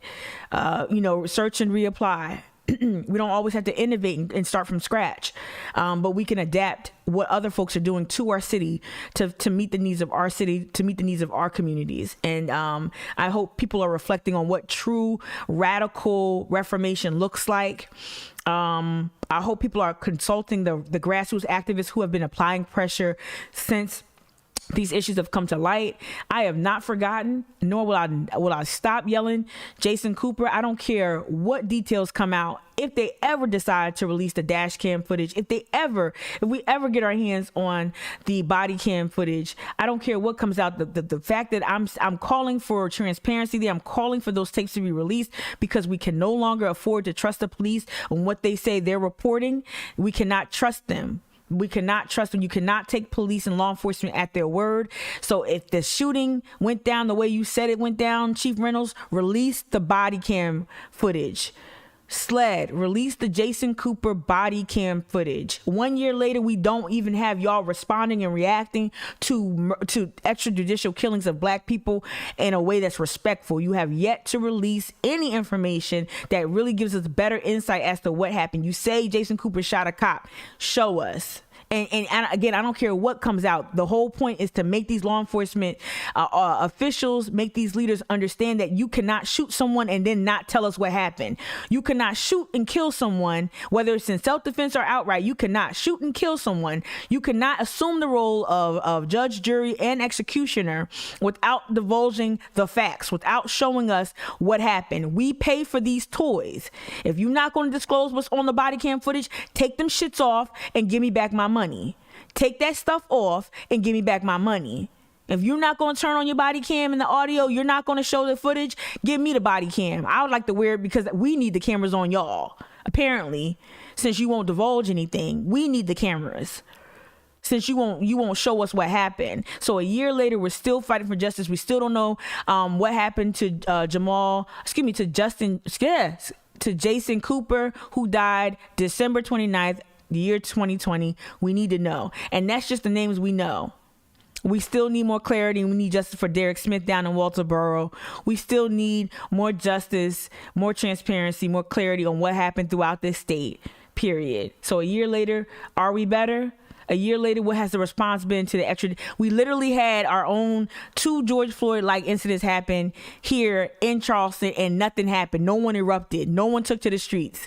Search and reapply. We don't always have to innovate and start from scratch, but we can adapt what other folks are doing to our city to meet the needs of our city, to meet the needs of our communities. And I hope people are reflecting on what true radical reformation looks like. I hope people are consulting the grassroots activists who have been applying pressure since these issues have come to light. I have not forgotten, nor will I stop yelling Jason Cooper. I don't care what details come out. If they ever decide to release the dash cam footage, if we ever get our hands on the body cam footage, I don't care what comes out. The fact that I'm calling for transparency there, I'm calling for those tapes to be released, because we can no longer afford to trust the police on what they say they're reporting. We cannot trust them. We cannot trust them. You cannot take police and law enforcement at their word. So if the shooting went down the way you said it went down, Chief Reynolds, release the body cam footage. SLED, release the Jason Cooper body cam footage. 1 year later, we don't even have y'all responding and reacting to extrajudicial killings of Black people in a way that's respectful. You have yet to release any information that really gives us better insight as to what happened. You say Jason Cooper shot a cop. Show us. And again, I don't care what comes out. The whole point is to make these law enforcement officials, make these leaders understand that you cannot shoot someone and then not tell us what happened. You cannot shoot and kill someone, whether it's in self-defense or outright. You cannot shoot and kill someone. You cannot assume the role of judge, jury, and executioner without divulging the facts, without showing us what happened. We pay for these toys. If you're not going to disclose what's on the body cam footage, take them shits off and give me back my money. Take that stuff off and give me back my money. If you're not going to turn on your body cam and the audio, you're not going to show the footage, give me the body cam. I would like to wear it because we need the cameras on y'all. Apparently, since you won't divulge anything, we need the cameras. Since you won't show us what happened. So a year later, we're still fighting for justice. We still don't know what happened to Jason Cooper, who died December 29th, the year 2020. We need to know. And that's just the names we know. We still need more clarity. We need justice for Derek Smith down in Walterboro. We still need more justice, more transparency, more clarity on what happened throughout this state, period. So a year later, are we better? A year later, what has the response been to the extra? We literally had our own 2 George Floyd-like incidents happen here in Charleston, and nothing happened. No one erupted. No one took to the streets.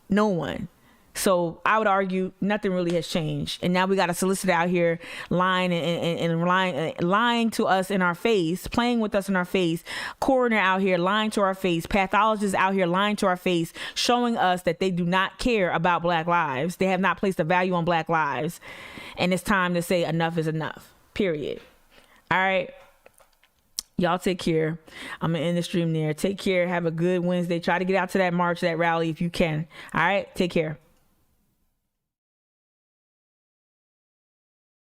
No one. So I would argue nothing really has changed. And now we got a solicitor out here lying and lying to us in our face, playing with us in our face, coroner out here lying to our face, pathologists out here lying to our face, showing us that they do not care about Black lives. They have not placed a value on Black lives. And it's time to say enough is enough, period. All right. Y'all take care. I'm going to end the stream there. Take care. Have a good Wednesday. Try to get out to that march, that rally if you can. All right. Take care.